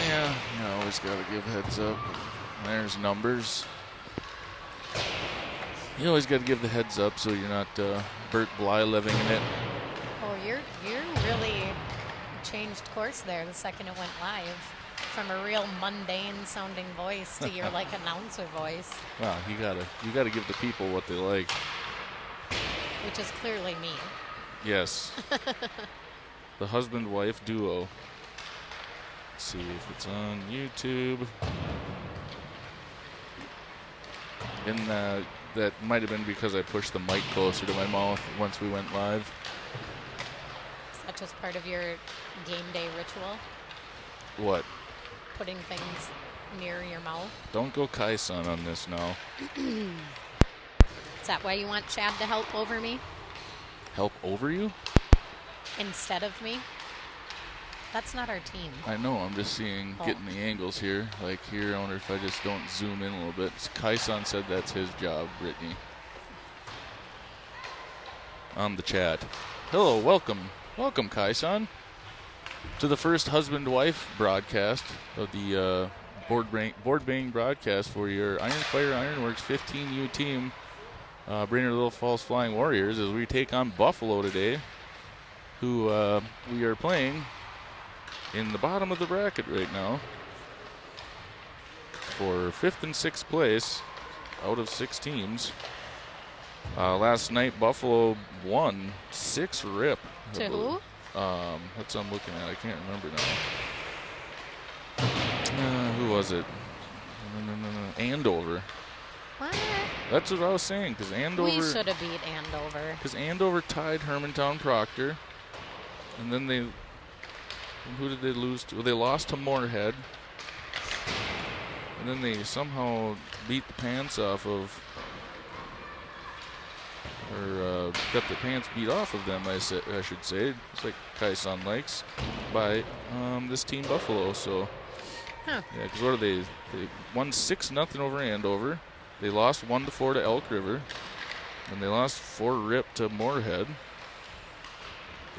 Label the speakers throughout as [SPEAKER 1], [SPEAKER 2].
[SPEAKER 1] Yeah, you always got to give heads up. There's numbers. You always got to give the heads up so you're not Bert Bly living in it.
[SPEAKER 2] Oh, you're really changed course there the second it went live. From a real mundane sounding voice to your like announcer voice.
[SPEAKER 1] Well, you gotta give the people what they like.
[SPEAKER 2] Which is clearly me.
[SPEAKER 1] Yes. The husband-wife duo. Let's see if it's on YouTube. And that might have been because I pushed the mic closer to my mouth once we went live.
[SPEAKER 2] Is that just part of your game day ritual?
[SPEAKER 1] What?
[SPEAKER 2] Putting things near your mouth?
[SPEAKER 1] Don't go Kai-san on this now.
[SPEAKER 2] Is that why you want Chad to help over me?
[SPEAKER 1] Help over you?
[SPEAKER 2] Instead of me? That's not our team.
[SPEAKER 1] I know, I'm just getting the angles here. Like here, I wonder if I just don't zoom in a little bit. Kai-san said that's his job, Brittany. On the chat. Hello, welcome. Welcome, Kai-san, to the first husband-wife broadcast of the board bang broadcast for your Iron Fire Ironworks 15U team, Brainerd Little Falls Flying Warriors, as we take on Buffalo today, who we are playing in the bottom of the bracket right now for 5th and 6th place out of 6 teams. Last night, Buffalo won 6-rip.
[SPEAKER 2] To who?
[SPEAKER 1] That's what I'm looking at. I can't remember now. Who was it? Andover.
[SPEAKER 2] What?
[SPEAKER 1] That's what I was saying, because Andover...
[SPEAKER 2] We should have beat Andover.
[SPEAKER 1] Because Andover tied Hermantown Proctor, and then they... Who did they lose to? Well, they lost to Moorhead, and then they somehow beat the pants off of... Or got their pants beat off of them, I should say. It's like Kai-san likes, by this team Buffalo. So, yeah, because what are they? They won 6-0 over Andover. They lost 1-4 to Elk River, and they lost 4-rip to Moorhead.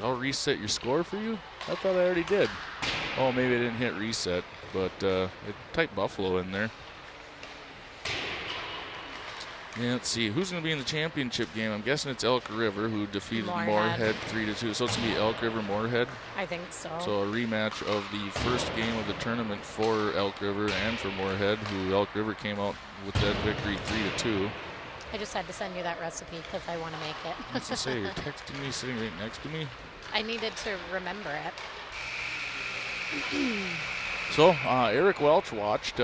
[SPEAKER 1] I'll reset your score for you? I thought I already did. Oh, maybe I didn't hit reset, but I typed Buffalo in there. Yeah, let's see. Who's going to be in the championship game? I'm guessing it's Elk River, who defeated Moorhead 3-2. So it's going to be Elk River Moorhead?
[SPEAKER 2] I think so.
[SPEAKER 1] So a rematch of the first game of the tournament for Elk River and for Moorhead, who Elk River came out with that victory 3-2.
[SPEAKER 2] I just had to send you that recipe because I want to make it.
[SPEAKER 1] What's it say? You're texting me, sitting right next to me?
[SPEAKER 2] I needed to remember it.
[SPEAKER 1] So Eric Welch watched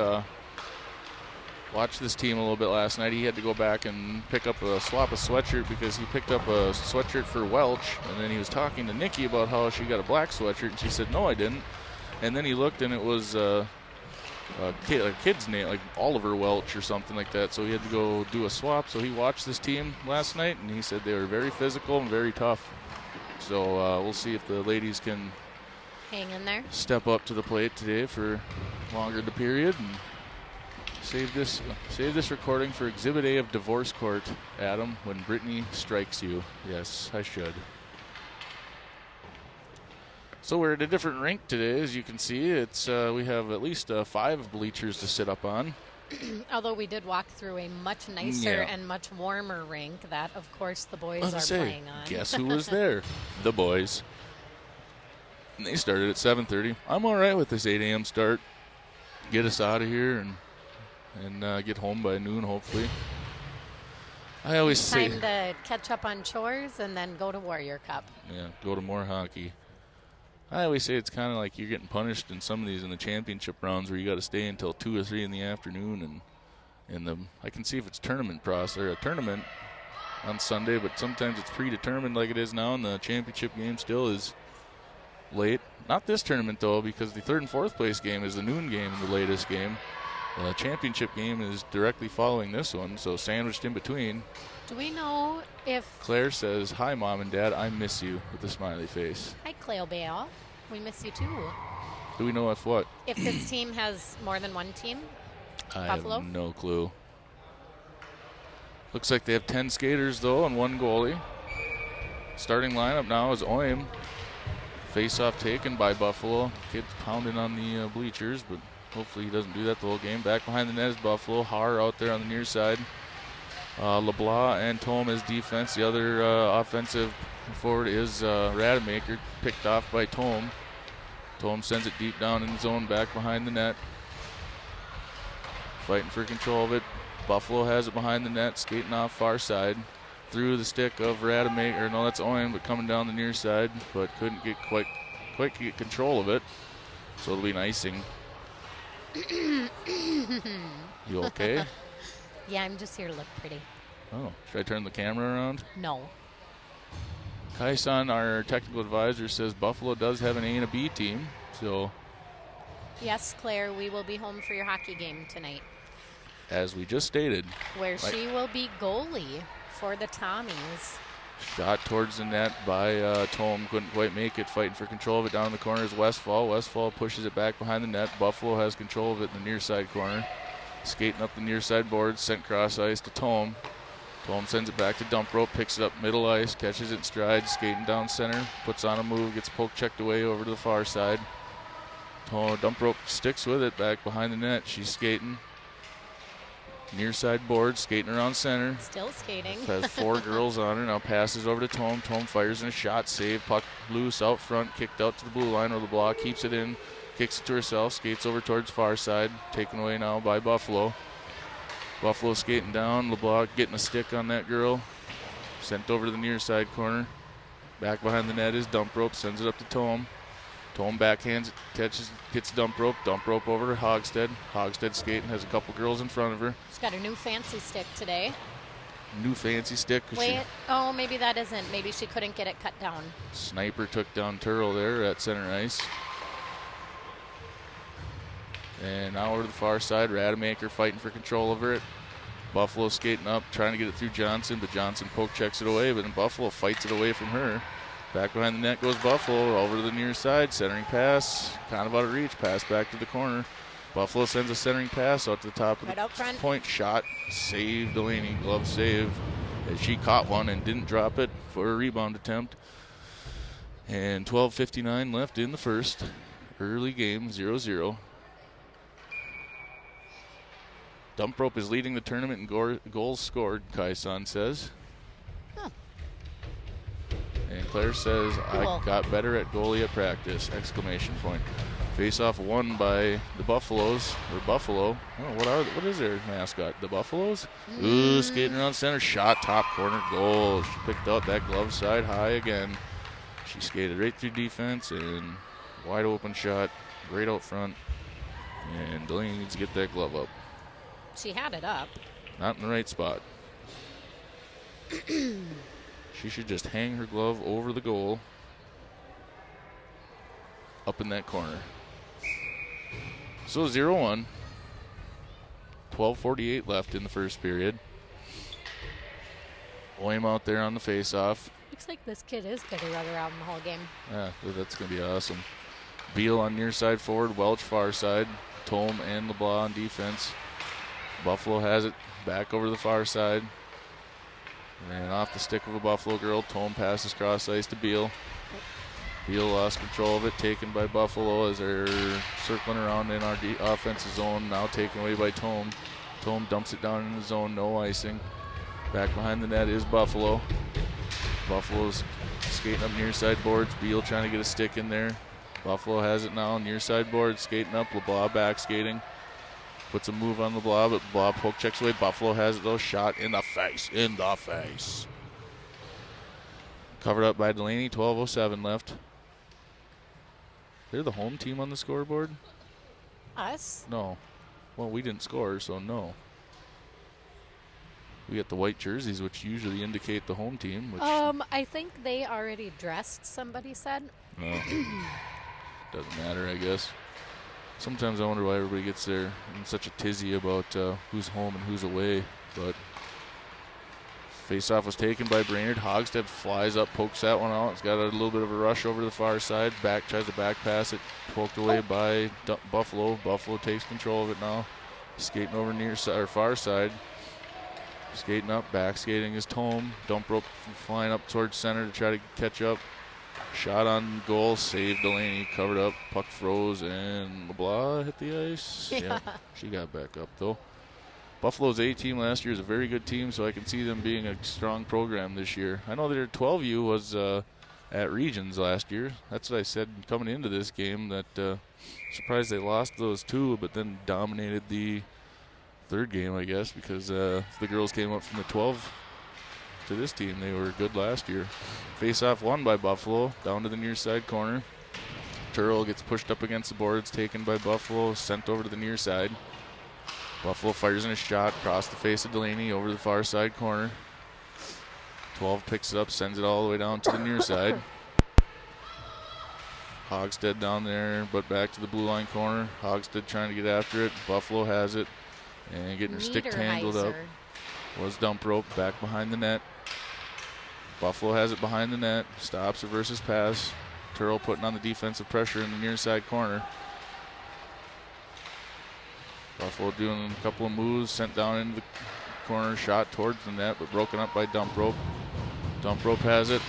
[SPEAKER 1] this team a little bit last night. He had to go back and swap a sweatshirt because he picked up a sweatshirt for Welch, and then he was talking to Nikki about how she got a black sweatshirt, and she said, no, I didn't. And then he looked, and it was a kid's name, like Oliver Welch or something like that, so he had to go do a swap. So he watched this team last night, and he said they were very physical and very tough. So we'll see if the ladies can
[SPEAKER 2] hang in there,
[SPEAKER 1] step up to the plate today for longer the period, and save this recording for Exhibit A of Divorce Court, Adam, when Brittany strikes you. Yes, I should. So we're at a different rink today, as you can see. It's we have at least 5 bleachers to sit up on.
[SPEAKER 2] Although we did walk through a much nicer and much warmer rink that, of course, the boys are playing on.
[SPEAKER 1] Guess who was there? The boys. And they started at 7:30. I'm all right with this 8 a.m. start. Get us out of here and get home by noon, hopefully. I always say...
[SPEAKER 2] Time to catch up on chores and then go to Warrior Cup.
[SPEAKER 1] Yeah, go to more hockey. I always say it's kind of like you're getting punished in some of these in the championship rounds where you got to stay until 2 or 3 in the afternoon, and I can see if it's tournament process or a tournament on Sunday, but sometimes it's predetermined like it is now, and the championship game still is late. Not this tournament though, because the 3rd and 4th place game is the noon game, the latest game. The championship game is directly following this one, so sandwiched in between.
[SPEAKER 2] Do we know if...
[SPEAKER 1] Claire says, "Hi, Mom and Dad, I miss you," with a smiley face.
[SPEAKER 2] Hi, Cleo Bale. We miss you, too.
[SPEAKER 1] Do we know if what?
[SPEAKER 2] If this team has more than one team?
[SPEAKER 1] I
[SPEAKER 2] Buffalo?
[SPEAKER 1] have no clue. Looks like they have 10 skaters, though, and 1 goalie. Starting lineup now is Oim, Face-off taken by Buffalo. Kid's pounding on the bleachers, but hopefully he doesn't do that the whole game. Back behind the net is Buffalo. Haar out there on the near side. LeBlanc and Tome as defense. The other offensive forward is Rademacher, picked off by Tome. Tome sends it deep down in the zone, back behind the net. Fighting for control of it. Buffalo has it behind the net, skating off far side. Through the stick of Rademacher. No, that's Owen, but coming down the near side, but couldn't get quite get control of it. So it'll be an icing. You okay?
[SPEAKER 2] Yeah, I'm just here to look pretty.
[SPEAKER 1] Oh, should I turn the camera around?
[SPEAKER 2] No.
[SPEAKER 1] Kaisan, our technical advisor, says Buffalo does have an A and a B team. So,
[SPEAKER 2] Yes, Claire, we will be home for your hockey game tonight,
[SPEAKER 1] as we just stated,
[SPEAKER 2] where she will be goalie for the Tommies.
[SPEAKER 1] shot towards the net by Tome. Couldn't quite make it. Fighting for control of it down in the corner is Westfall. Westfall pushes it back behind the net. Buffalo has control of it in the near side corner. Skating up the near side boards, sent cross ice to Tome. Tome sends it back to dump rope, picks it up middle ice, catches it in stride, skating down center, puts on a move, gets poke checked away over to the far side. Tome, dump rope sticks with it back behind the net. She's skating. Near side board, skating around center.
[SPEAKER 2] Still skating.
[SPEAKER 1] Has 4 girls on her. Now passes over to Tome. Tome fires in a shot, save, puck loose out front, kicked out to the blue line where LeBlanc keeps it in, kicks it to herself, skates over towards far side, taken away now by Buffalo. Buffalo skating down, LeBlanc getting a stick on that girl, sent over to the near side corner. Back behind the net is dump rope, sends it up to Tome. Tome backhands it, catches, gets dump rope over to Hogstead. Hogstead skating, has a couple girls in front of her.
[SPEAKER 2] She's got her new fancy stick today.
[SPEAKER 1] New fancy stick.
[SPEAKER 2] Wait, oh, maybe that isn't. Maybe she couldn't get it cut down.
[SPEAKER 1] Sniper took down Turl there at center ice. And now over to the far side, Rademacher fighting for control over it. Buffalo skating up, trying to get it through Johnson, but Johnson poke checks it away, but then Buffalo fights it away from her. Back behind the net goes Buffalo, over to the near side, centering pass, kind of out of reach, pass back to the corner. Buffalo sends a centering pass out to the top of the point, shot, save Delaney, glove save, as she caught one and didn't drop it for a rebound attempt. And 12:59 left in the first, early game, 0-0. Dump rope is leading the tournament in goals scored, Kaisan says.
[SPEAKER 2] Huh.
[SPEAKER 1] And Claire says,
[SPEAKER 2] Cool.
[SPEAKER 1] I got better at goalie at practice, exclamation point. Face-off won by the Buffaloes, or Buffalo. Oh, what is their mascot? The Buffaloes? Ooh, skating around center, shot, top corner, goal. She picked out that glove side high again. She skated right through defense and wide open shot, right out front. And Delaney needs to get that glove up.
[SPEAKER 2] She had it up.
[SPEAKER 1] Not in the right spot. She should just hang her glove over the goal. Up in that corner. So 0-1. 12:48 left in the first period. Oim out there on the face-off.
[SPEAKER 2] Looks like this kid is going to run around the whole game.
[SPEAKER 1] Yeah, that's going to be awesome. Beal on near side forward, Welch far side. Tome and LeBlanc on defense. Buffalo has it back over the far side. And off the stick of a Buffalo girl, Tome passes cross ice to Beal. Beal lost control of it, taken by Buffalo as they're circling around in our offensive zone, now taken away by Tome. Tome dumps it down in the zone, no icing. Back behind the net is Buffalo. Buffalo's skating up near side boards, Beal trying to get a stick in there. Buffalo has it now, near side boards, skating up, LeBlanc back skating. Puts a move on LeBlanc, but LeBlanc poke checks away. Buffalo has it though, shot in the face. Covered up by Delaney, 12:07 left. They're the home team on the scoreboard?
[SPEAKER 2] Us?
[SPEAKER 1] No. Well, we didn't score, so no. We got the white jerseys, which usually indicate the home team. Which
[SPEAKER 2] I think they already dressed, somebody said.
[SPEAKER 1] No. Doesn't matter, I guess. Sometimes I wonder why everybody gets there in such a tizzy about who's home and who's away. But face-off was taken by Brainerd. Hogstead flies up, pokes that one out. It's got a little bit of a rush over to the far side. Tries to back pass it. Poked away by Buffalo. Buffalo takes control of it now. Skating over near or far side. Skating up, back skating is Tome. Dump rope flying up towards center to try to catch up. Shot on goal, saved Delaney, covered up, puck froze, and LeBlanc hit the ice.
[SPEAKER 2] Yeah.
[SPEAKER 1] She got back up, though. Buffalo's A team last year is a very good team, so I can see them being a strong program this year. I know their 12U was at Regions last year. That's what I said coming into this game, that surprised they lost those two, but then dominated the third game, I guess, because the girls came up from the 12 to this team. They were good last year. Face-off won by Buffalo, down to the near side corner. Turl gets pushed up against the boards, taken by Buffalo, sent over to the near side. Buffalo fires in a shot across the face of Delaney over the far side corner. 12 picks it up, sends it all the way down to the near side. Hogstead down there, but back to the blue line corner. Hogstead trying to get after it. Buffalo has it, and getting her stick tangled up. Was dump rope back behind the net. Buffalo has it behind the net. Stops a versus pass. Turl putting on the defensive pressure in the near side corner. Buffalo doing a couple of moves, sent down into the corner, shot towards the net, but broken up by dump rope. Dump rope has it,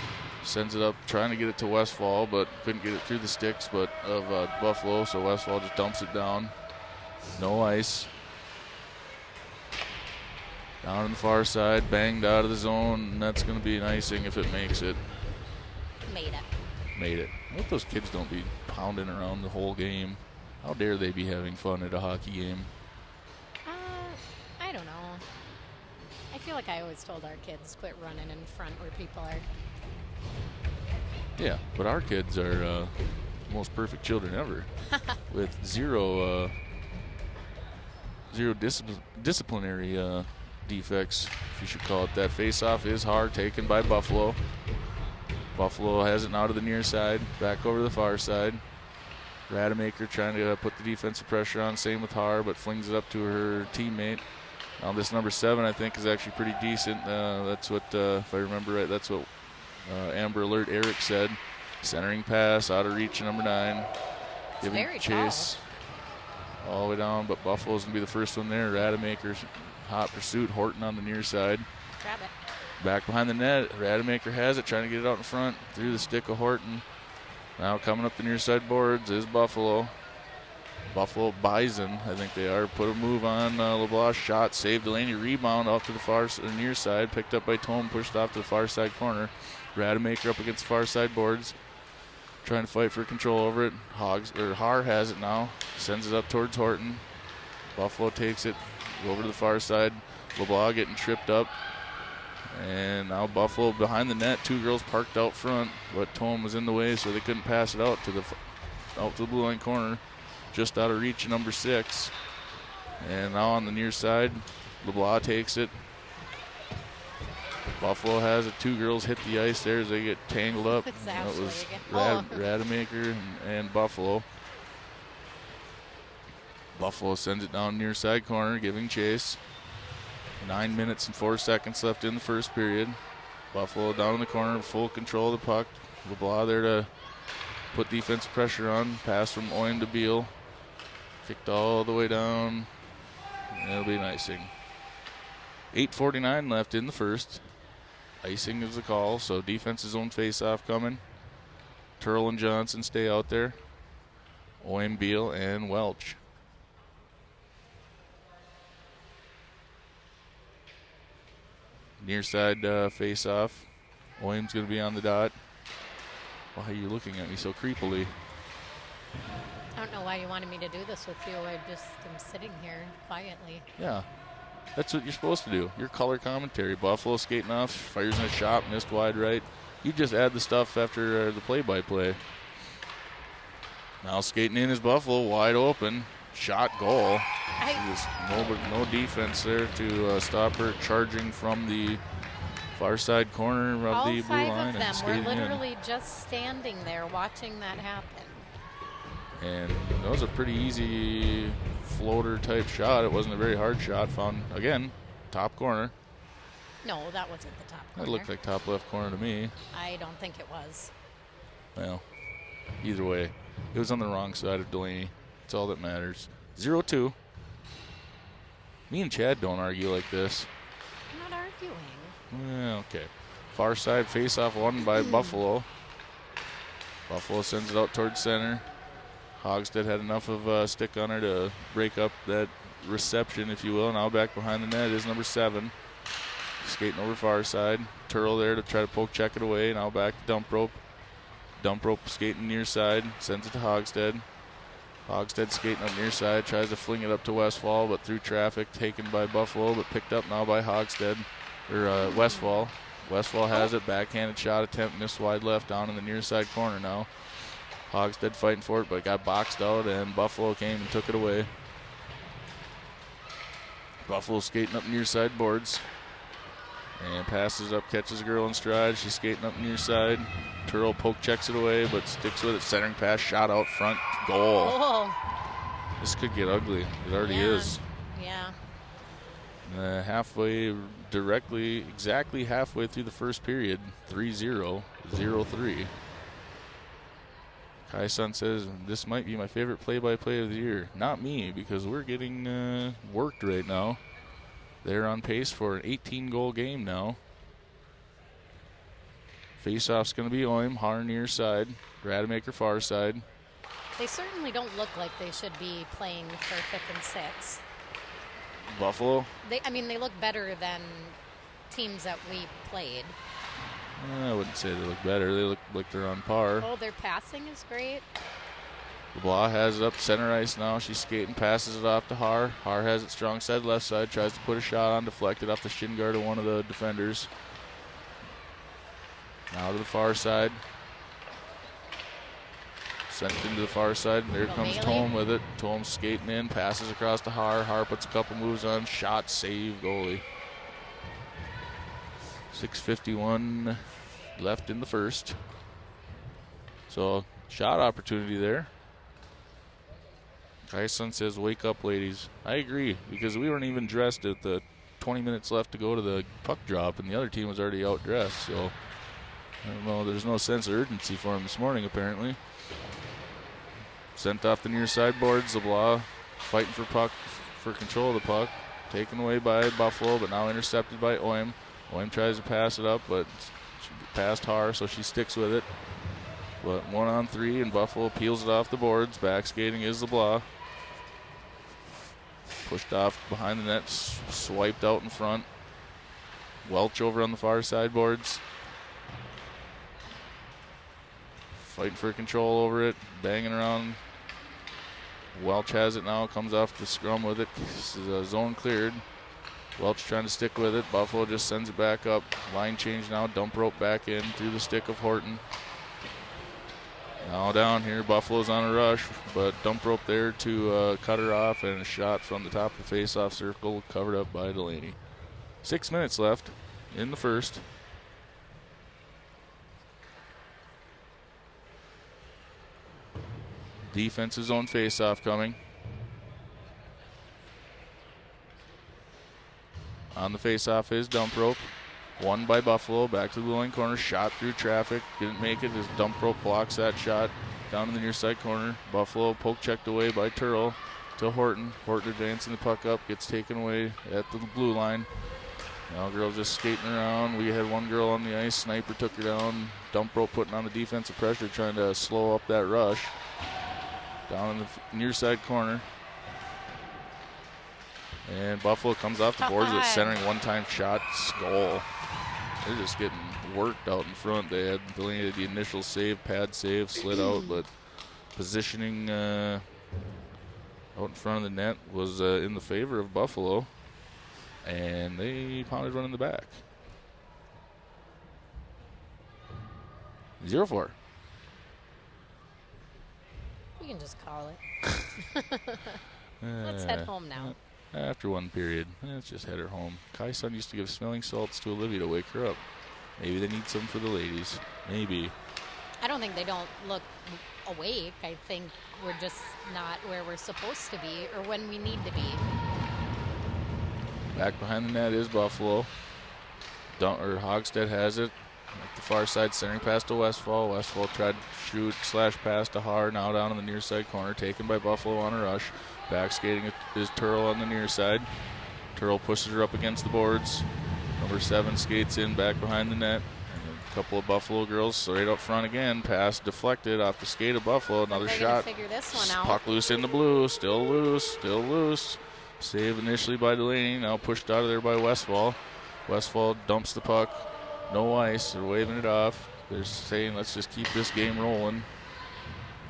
[SPEAKER 1] sends it up, trying to get it to Westfall, but couldn't get it through the sticks of Buffalo, so Westfall just dumps it down. No ice. Down on the far side, banged out of the zone, and that's going to be an icing if it makes it. Made it. I hope those kids don't be pounding around the whole game. How dare they be having fun at a hockey game?
[SPEAKER 2] I don't know. I feel like I always told our kids quit running in front where people are.
[SPEAKER 1] Yeah, but our kids are the most perfect children ever, with zero disciplinary defects, if you should call it that. Face-off is hard, taken by Buffalo. Buffalo has it now to the near side, back over to the far side. Rademacher trying to put the defensive pressure on, same with Har, but flings it up to her teammate. Now this number 7, I think, is actually pretty decent. That's what, if I remember right, that's what Amber Alert Eric said. Centering pass, out of reach, number 9. Giving chase all the way down, but Buffalo's going to be the first one there. Rademacher's hot pursuit. Horton on the near side.
[SPEAKER 2] Grab it.
[SPEAKER 1] Back behind the net. Rademacher has it, trying to get it out in front. Through the stick of Horton. Now coming up the near side boards is Buffalo. Buffalo Bison, I think they are. Put a move on LeBlanc. Shot, saved Delaney. Rebound off to the near side. Picked up by Tome, pushed off to the far side corner. Rademacher up against the far side boards. Trying to fight for control over it. Har has it now. Sends it up towards Horton. Buffalo takes it over to the far side. LeBlanc getting tripped up. And now Buffalo behind the net. 2 girls parked out front, but Tome was in the way, so they couldn't pass it out to the blue line corner. Just out of reach of number 6. And now on the near side, LeBlanc takes it. Buffalo has it. 2 girls hit the ice there as they get tangled up. That was Rademacher and Buffalo. Buffalo sends it down near side corner, giving chase. 9 minutes and 4 seconds left in the first period. Buffalo down in the corner, full control of the puck. LeBlanc there to put defensive pressure on. Pass from Owen to Beal. Kicked all the way down. It'll be an icing. 8:49 left in the first. Icing is the call, so defense's own face-off coming. Turl and Johnson stay out there. Owen, Beal, and Welch. Near side face-off. Williams going to be on the dot. Why are you looking at me so creepily?
[SPEAKER 2] I don't know why you wanted me to do this with you. I just am sitting here quietly.
[SPEAKER 1] Yeah, that's what you're supposed to do. Your color commentary. Buffalo skating off, fires in a shot, missed wide right. You just add the stuff after the play-by-play. Now skating in is Buffalo, wide open. Shot, goal. No defense there to stop her charging from the far side corner of the blue line.
[SPEAKER 2] All 5 of them were literally
[SPEAKER 1] in.
[SPEAKER 2] just standing there watching that happen.
[SPEAKER 1] And that was a pretty easy floater type shot. It wasn't a very hard shot. Found, again, top corner.
[SPEAKER 2] No, that wasn't the top corner.
[SPEAKER 1] That looked like top left corner to me.
[SPEAKER 2] I don't think it was.
[SPEAKER 1] Well, either way, it was on the wrong side of Delaney. That's all that matters. 0-2. Me and Chad don't argue like this.
[SPEAKER 2] I'm not arguing.
[SPEAKER 1] Well, okay. Far side face-off won by Buffalo. Buffalo sends it out towards center. Hogstead had enough of a stick on her to break up that reception, if you will. Now back behind the net is number 7. Skating over far side. Turl there to try to poke check it away. Now back to dump rope. Dump rope skating near side. Sends it to Hogstead. Hogstead skating up near side. Tries to fling it up to Westfall, but through traffic. Taken by Buffalo, but picked up now by Hogstead. Or Westfall. Westfall has it. Backhanded shot attempt. Missed wide left down in the near side corner now. Hogstead fighting for it, but got boxed out, and Buffalo came and took it away. Buffalo skating up near side boards. And passes up, catches a girl in stride. She's skating up near side. Turl poke checks it away, but sticks with it. Centering pass, shot out front, goal.
[SPEAKER 2] Oh.
[SPEAKER 1] This could get ugly. It already is.
[SPEAKER 2] Yeah.
[SPEAKER 1] Exactly halfway through the first period. 3-0, 0-3. Kai-san says, this might be my favorite play-by-play of the year. Not me, because we're getting worked right now. They're on pace for an 18-goal game now. Face-off's going to be Oim, Har near side, Rademacher far side.
[SPEAKER 2] They certainly don't look like they should be playing for 5th and 6th.
[SPEAKER 1] Buffalo?
[SPEAKER 2] They look better than teams that we played.
[SPEAKER 1] I wouldn't say they look better. They look like they're on par.
[SPEAKER 2] Oh, their passing is great.
[SPEAKER 1] LeBlanc has it up center ice now. She's skating, passes it off to Har. Har has it strong side, left side, tries to put a shot on, deflected off the shin guard of one of the defenders. Now to the far side. Sent into the far side, and there comes Tome with it. Tome skating in, passes across to Har. Har puts a couple moves on, shot, save, goalie. 6:51 left in the first. So, shot opportunity there. Kai-san says, wake up, ladies. I agree, because we weren't even dressed at the 20 minutes left to go to the puck drop, and the other team was already outdressed. So, I don't know, there's no sense of urgency for them this morning, apparently. Sent off the near side boards. LeBlanc fighting for control of the puck. Taken away by Buffalo, but now intercepted by Oim. Oim tries to pass it up, but past Har, so she sticks with it. But 1-on-3, and Buffalo peels it off the boards. Back skating is LeBlanc. Pushed off behind the net, swiped out in front. Welch over on the far side boards. Fighting for control over it, banging around. Welch has it now, comes off the scrum with it. This is a zone cleared. Welch trying to stick with it. Buffalo just sends it back up. Line change now, dump rope back in through the stick of Horton. Now down here, Buffalo's on a rush, but dump rope there to cut her off, and a shot from the top of the face-off circle covered up by Delaney. 6 minutes left in the first. Defensive zone face-off coming. On the face-off is dump rope. Won by Buffalo. Back to the blue line corner. Shot through traffic. Didn't make it as dump rope blocks that shot. Down in the near side corner. Buffalo poke checked away by Turl to Horton. Horton advancing the puck up. Gets taken away at the blue line. Now girls just skating around. We had one girl on the ice. Sniper took her down. Dump rope putting on the defensive pressure, trying to slow up that rush. Down in the near side corner. And Buffalo comes off the boards with centering one-time shot. Goal. They're just getting worked out in front. They had delineated the initial save, pad save, slid out, but positioning out in front of the net was in the favor of Buffalo. And they pounded one in the back. 0-4.
[SPEAKER 2] We can just call it. Let's head home now.
[SPEAKER 1] After one period, let's just head her home. Kai-san used to give smelling salts to Olivia to wake her up. Maybe they need some for the ladies. Maybe.
[SPEAKER 2] I don't think they don't look awake. I think we're just not where we're supposed to be or when we need to be.
[SPEAKER 1] Back behind the net is Buffalo. Hogstead has it. At the far side, centering pass to Westfall. Westfall tried to shoot / pass to Har. Now down in the near side corner. Taken by Buffalo on a rush. Back skating is Turl on the near side. Turl pushes her up against the boards. Number 7 skates in back behind the net. And couple of Buffalo girls straight up front again. Pass deflected off the skate of Buffalo. Another
[SPEAKER 2] They're
[SPEAKER 1] shot.
[SPEAKER 2] Figure this one out.
[SPEAKER 1] Puck loose in the blue. Still loose. Save initially by Delaney. Now pushed out of there by Westfall. Westfall dumps the puck. No ice. They're waving it off. They're saying, let's just keep this game rolling.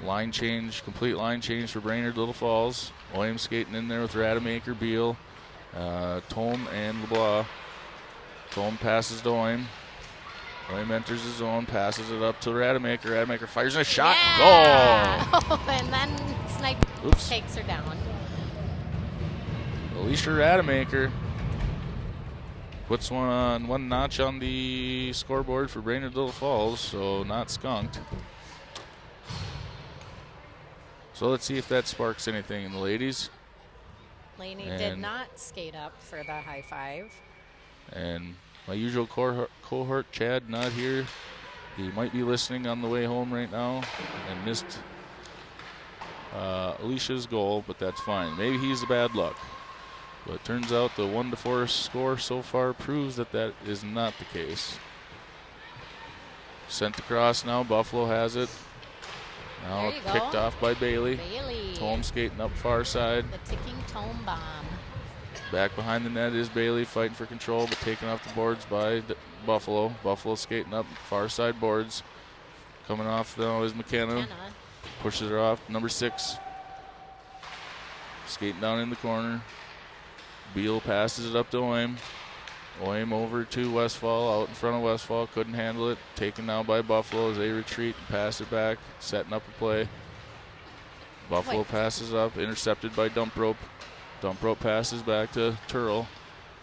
[SPEAKER 1] Line change, complete line change for Brainerd Little Falls. Williams skating in there with Rademacher, Beal, Tome, and LeBlanc. Tome passes to Oim. Oim enters his zone, passes it up to Rademacher. Rademacher fires in a shot.
[SPEAKER 2] Yeah.
[SPEAKER 1] Goal!
[SPEAKER 2] And then Snipe takes her down.
[SPEAKER 1] Alicia Rademacher puts one notch on the scoreboard for Brainerd Little Falls, so not skunked. So let's see if that sparks anything in the ladies.
[SPEAKER 2] Laney did not skate up for the high five.
[SPEAKER 1] And my usual cohort, Chad, not here. He might be listening on the way home right now and missed Alicia's goal, but that's fine. Maybe he's the bad luck. But it turns out the 1-4 score so far proves that that is not the case. Sent across now. Buffalo has it. Now picked off by Bailey. Tome skating up far side.
[SPEAKER 2] The ticking Tome bomb.
[SPEAKER 1] Back behind the net is Bailey fighting for control, but taken off the boards by Buffalo. Buffalo skating up far side boards. Coming off though is McKenna. Pushes her off. Number 6. Skating down in the corner. Beal passes it up to Oim. Oim over to Westfall, out in front of Westfall, couldn't handle it. Taken now by Buffalo as they retreat and pass it back, setting up a play. Buffalo passes up, intercepted by Dump Rope. Dump Rope passes back to Turl.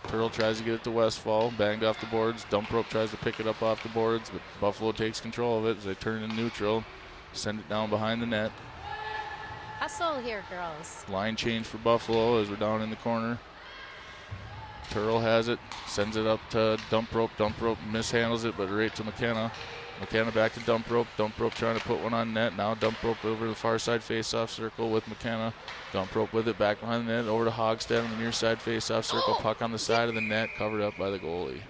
[SPEAKER 1] Turl tries to get it to Westfall, banged off the boards. Dump Rope tries to pick it up off the boards, but Buffalo takes control of it as they turn in neutral, send it down behind the net.
[SPEAKER 2] Hustle here, girls.
[SPEAKER 1] Line change for Buffalo as we're down in the corner. Turl has it, sends it up to Dump Rope. Dump Rope mishandles it, but right to McKenna. McKenna back to Dump Rope. Dump Rope trying to put one on net. Now Dump Rope over the far side face-off circle with McKenna. Dump Rope with it back behind the net over to Hogstead on the near side face-off circle. Puck on the side of the net, covered up by the goalie.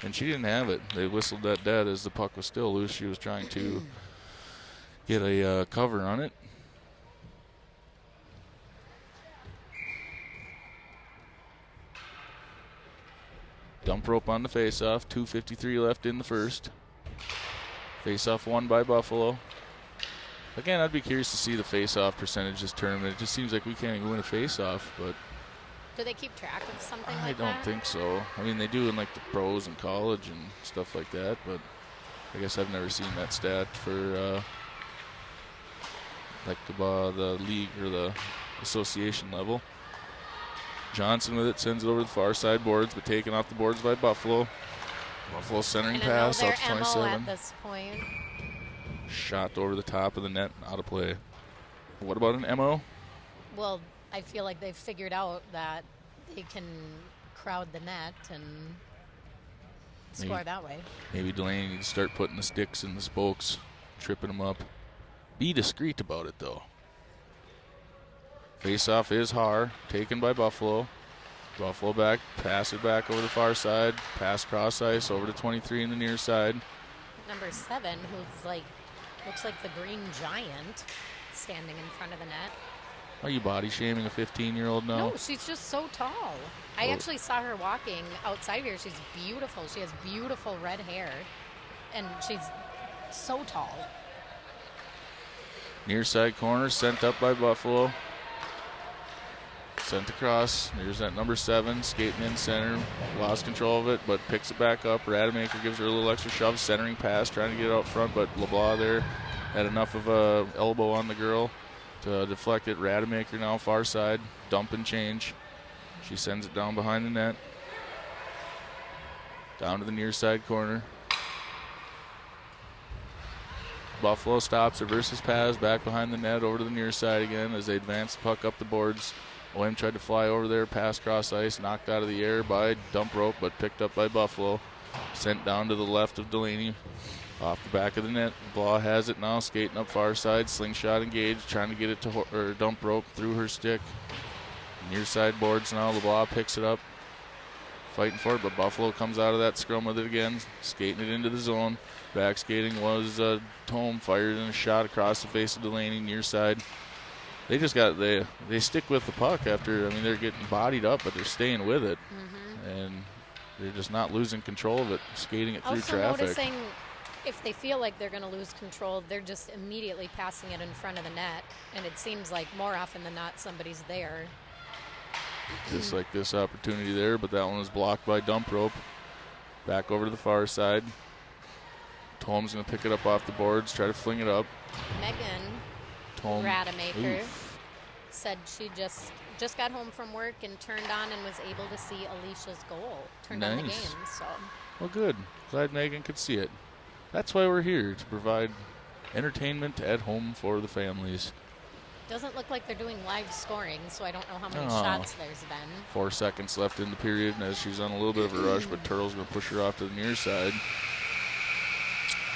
[SPEAKER 1] And she didn't have it. They whistled that dead as the puck was still loose. She was trying to get a cover on it. Dump Rope on the face-off. 2:53 left in the first. Face-off won by Buffalo. Again, I'd be curious to see the face-off percentage this tournament. It just seems like we can't even win a face-off, but
[SPEAKER 2] do they keep track of something
[SPEAKER 1] I
[SPEAKER 2] like
[SPEAKER 1] don't
[SPEAKER 2] that?
[SPEAKER 1] think so. I mean, they do in like the pros and college and stuff like that, but I guess I've never seen that stat for like the league or the association level. Johnson with it, sends it over the far side boards, but taken off the boards by Buffalo. Buffalo centering pass out to 27.
[SPEAKER 2] at this point.
[SPEAKER 1] Shot over the top of the net, out of play. What about an MO?
[SPEAKER 2] Well, I feel like they've figured out that they can crowd the net and score that way. Maybe
[SPEAKER 1] Delaney needs to start putting the sticks in the spokes, tripping them up. Be discreet about it, though. Face-off is Har, taken by Buffalo. Buffalo back, pass it back over the far side, pass cross ice over to 23 in the near side.
[SPEAKER 2] Number 7, who's like, looks like the green giant, standing in front of the net.
[SPEAKER 1] Are you body shaming a 15-year-old now?
[SPEAKER 2] No, she's just so tall. I actually saw her walking outside here. She's beautiful. She has beautiful red hair, and she's so tall.
[SPEAKER 1] Near side corner, sent up by Buffalo. Sent across. Here's that number 7, skating in center. Lost control of it, but picks it back up. Rademacher gives her a little extra shove, centering pass, trying to get it out front, but LeBlanc there had enough of a elbow on the girl to deflect it. Rademacher now far side, dump and change. She sends it down behind the net. Down to the near side corner. Buffalo stops, reverses pass, back behind the net, over to the near side again as they advance the puck up the boards. Oim tried to fly over there, pass cross ice, knocked out of the air by Dump Rope, but picked up by Buffalo. Sent down to the left of Delaney, off the back of the net. Blah has it now, skating up far side, slingshot engaged, trying to get it to Dump Rope through her stick. Near side boards now, LeBlanc picks it up. fighting for it, but Buffalo comes out of that scrum with it again, skating it into the zone. Back skating was Tome, fired in a shot across the face of Delaney, near side. They just they stick with the puck after, I mean, they're getting bodied up, but they're staying with it. And they're just not losing control of it, skating it through traffic.
[SPEAKER 2] Noticing if they feel like they're going to lose control, they're just immediately passing it in front of the net. And it seems like more often than not, somebody's there.
[SPEAKER 1] Just like this opportunity there, but that one was blocked by Dump Rope. Back over to the far side. Tome's going to pick it up off the boards, try to fling it up.
[SPEAKER 2] Megan Rademacher said she just got home from work and turned on and was able to see Alicia's goal. Turned on the game. So.
[SPEAKER 1] Well, good. Glad Megan could see it. That's why we're here, to provide entertainment at home for the families.
[SPEAKER 2] Doesn't look like they're doing live scoring, so I don't know how many shots there's been.
[SPEAKER 1] 4 seconds left in the period, and as she's on a little bit of a rush, but Turtle's going to push her off to the near side.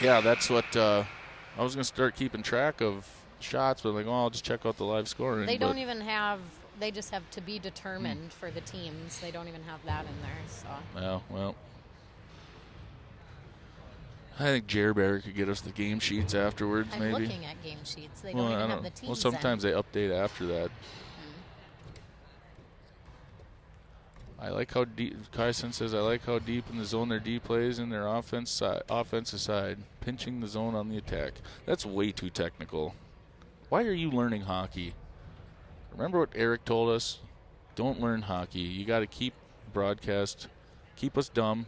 [SPEAKER 1] Yeah, that's what I was going to start keeping track of shots, but like, I'll just check out the live scoring.
[SPEAKER 2] They don't even have, they just have to be determined for the teams. They don't even have that in there. So.
[SPEAKER 1] Well. I think Jerbear could get us the game sheets afterwards, maybe.
[SPEAKER 2] I'm looking at game sheets. They don't even have the teams.
[SPEAKER 1] Well, sometimes they update after that. I like how deep, Kyson says, I like how deep in the zone their D plays in their offensive side, pinching the zone on the attack. That's way too technical. Why are you learning hockey? Remember what Eric told us? Don't learn hockey. You got to keep broadcast, keep us dumb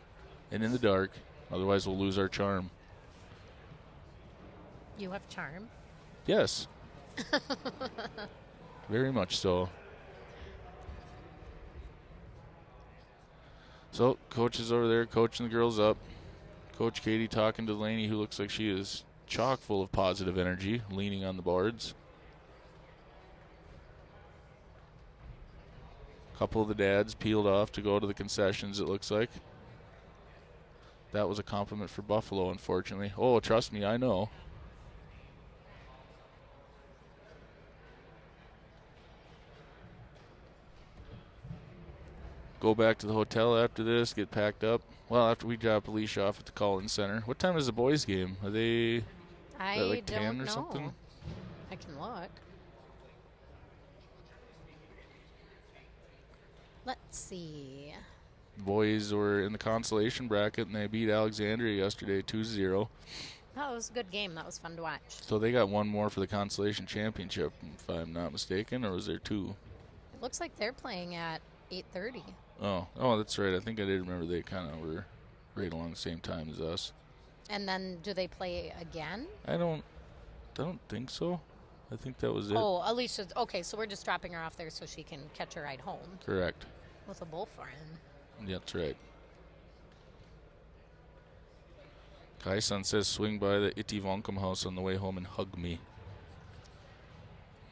[SPEAKER 1] and in the dark. Otherwise, we'll lose our charm.
[SPEAKER 2] You have charm?
[SPEAKER 1] Yes. Very much so. So, coach is over there coaching the girls up. Coach Katie talking to Delaney, who looks like she is chock full of positive energy, leaning on the boards. A couple of the dads peeled off to go to the concessions, it looks like. That was a compliment for Buffalo, unfortunately. Oh, trust me, I know. Go back to the hotel after this, get packed up. Well, after we drop Alicia off at the Collins Center. What time is the boys' game? Are they like 10 or something?
[SPEAKER 2] I can look. Let's see.
[SPEAKER 1] Boys were in the consolation bracket, and they beat Alexandria yesterday 2-0.
[SPEAKER 2] That was a good game. That was fun to watch.
[SPEAKER 1] So they got one more for the consolation championship, if I'm not mistaken, or was there two?
[SPEAKER 2] It looks like they're playing at 8:30.
[SPEAKER 1] Oh, that's right. I think I did remember they kind of were right along the same time as us.
[SPEAKER 2] And then do they play again?
[SPEAKER 1] I don't think so. I think that was it.
[SPEAKER 2] Oh, Alicia's okay. So we're just dropping her off there so she can catch a ride home.
[SPEAKER 1] Correct.
[SPEAKER 2] With a bull friend.
[SPEAKER 1] Yeah, that's right. Kai-san says swing by the Itty Vonkum house on the way home and hug me.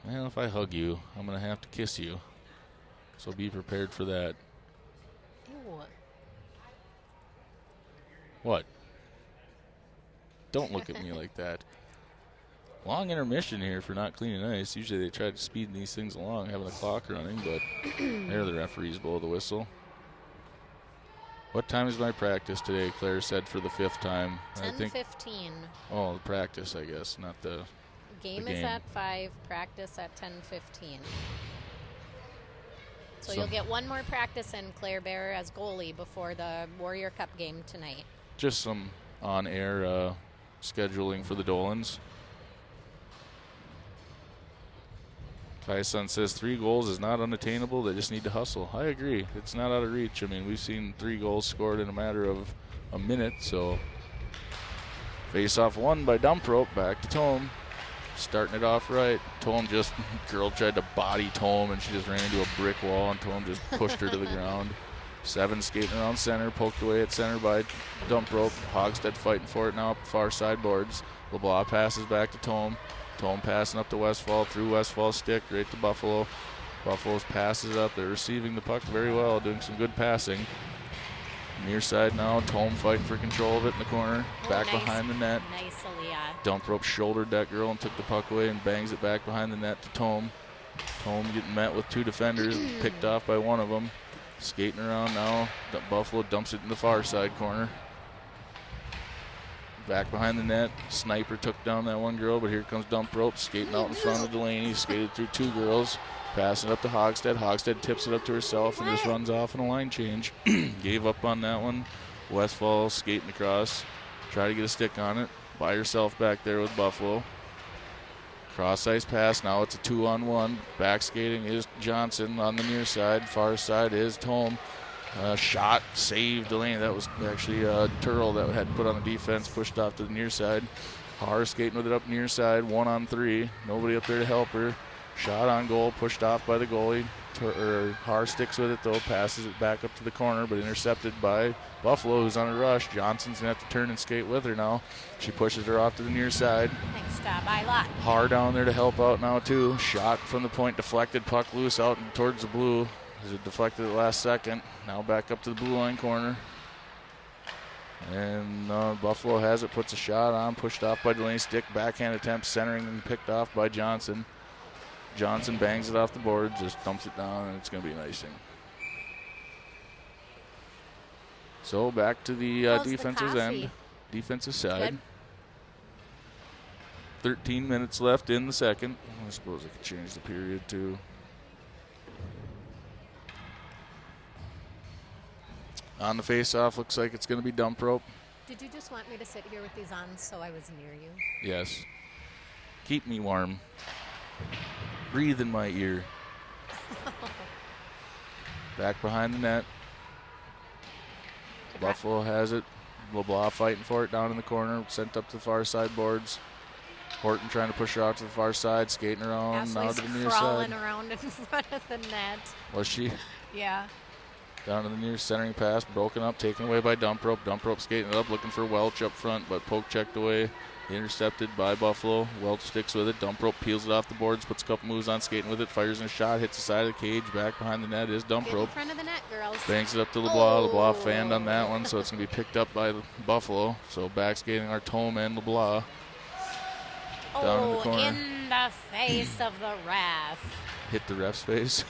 [SPEAKER 1] Well, if I hug you, I'm going to have to kiss you. So be prepared for that.
[SPEAKER 2] Ew.
[SPEAKER 1] What? Don't look at me like that. Long intermission here for not cleaning ice. Usually they try to speed these things along, having the clock running, but there the referees blow the whistle. What time is my practice today? Claire said for the 5th time.
[SPEAKER 2] 10:15.
[SPEAKER 1] Oh, the practice, I guess, not the
[SPEAKER 2] game. Is at 5, practice at 10:15. So you'll get one more practice in, Claire Bear, as goalie before the Warrior Cup game tonight.
[SPEAKER 1] Just some on-air scheduling for the Dolans. Kai-san says 3 goals is not unattainable. They just need to hustle. I agree. It's not out of reach. I mean, we've seen 3 goals scored in a matter of a minute. So face-off won by Dump Rope. Back to Tome. Starting it off right. Tome girl tried to body Tome, and she just ran into a brick wall, and Tome just pushed her to the ground. 7 skating around center, poked away at center by Dump Rope. Hogstead fighting for it now up the far side boards. LeBlanc passes back to Tome. Tome passing up to Westfall, through Westfall's stick, right to Buffalo. Buffalo's passes up. They're receiving the puck very well, doing some good passing. Near side now, Tome fighting for control of it in the corner. Back behind the net.
[SPEAKER 2] Nice, Aaliyah.
[SPEAKER 1] Dump Rope shouldered that girl and took the puck away and bangs it back behind the net to Tome. Tome getting met with 2 defenders, picked off by one of them. Skating around now. Buffalo dumps it in the far side corner. Back behind the net. Sniper took down that one girl, but here comes Dump Rope. Skating out in front of Delaney. Skated through 2 girls. Passing up to Hogstead. Hogstead tips it up to herself and just runs off in a line change. Gave up on that one. Westfall skating across. Try to get a stick on it. By herself back there with Buffalo. Cross ice pass. Now it's a 2-on-1. Back skating is Johnson on the near side. Far side is Tome. Shot, save Delaney. That was actually Turl that had put on the defense, pushed off to the near side. Har skating with it up near side, 1-on-3. Nobody up there to help her. Shot on goal, pushed off by the goalie. Har sticks with it though, passes it back up to the corner, but intercepted by Buffalo, who's on a rush. Johnson's going to have to turn and skate with her now. She pushes her off to the near side.
[SPEAKER 2] Thanks, job, Ilott.
[SPEAKER 1] Har down there to help out now too. Shot from the point, deflected, puck loose out and towards the blue. As it deflected at the last second. Now back up to the blue line corner. And Buffalo has it, puts a shot on, pushed off by Delaney. Stick, backhand attempt, centering and picked off by Johnson. Johnson bangs it off the board, just dumps it down, and it's going to be an icing. So back to the defensive end, defensive side.
[SPEAKER 2] Good.
[SPEAKER 1] 13 minutes left in the second. I suppose I could change the period too. On the face-off, looks like it's going to be Dump Rope.
[SPEAKER 2] Did you just want me to sit here with these on so I was near you?
[SPEAKER 1] Yes. Keep me warm. Breathe in my ear. Back behind the net. Buffalo has it. LeBlanc fighting for it down in the corner. Sent up to the far side boards. Horton trying to push her out to the far side. Skating around.
[SPEAKER 2] Ashley's
[SPEAKER 1] now to the near
[SPEAKER 2] crawling
[SPEAKER 1] side.
[SPEAKER 2] around in front of the net.
[SPEAKER 1] Was she?
[SPEAKER 2] Yeah.
[SPEAKER 1] Down to the near centering pass, broken up, taken away by Dump Rope. Dump Rope skating it up, looking for Welch up front, but poke checked away. Intercepted by Buffalo. Welch sticks with it. Dump Rope peels it off the boards, puts a couple moves on, skating with it, fires in a shot, hits the side of the cage. Back behind the net is Dump
[SPEAKER 2] Get
[SPEAKER 1] Rope.
[SPEAKER 2] in front of the net, girls.
[SPEAKER 1] Banks it up to LeBlanc. LeBlanc fanned on that one, so it's going to be picked up by Buffalo. So back skating are Tome and LeBlanc. Down in the corner.
[SPEAKER 2] In the face of the ref.
[SPEAKER 1] Hit the ref's face.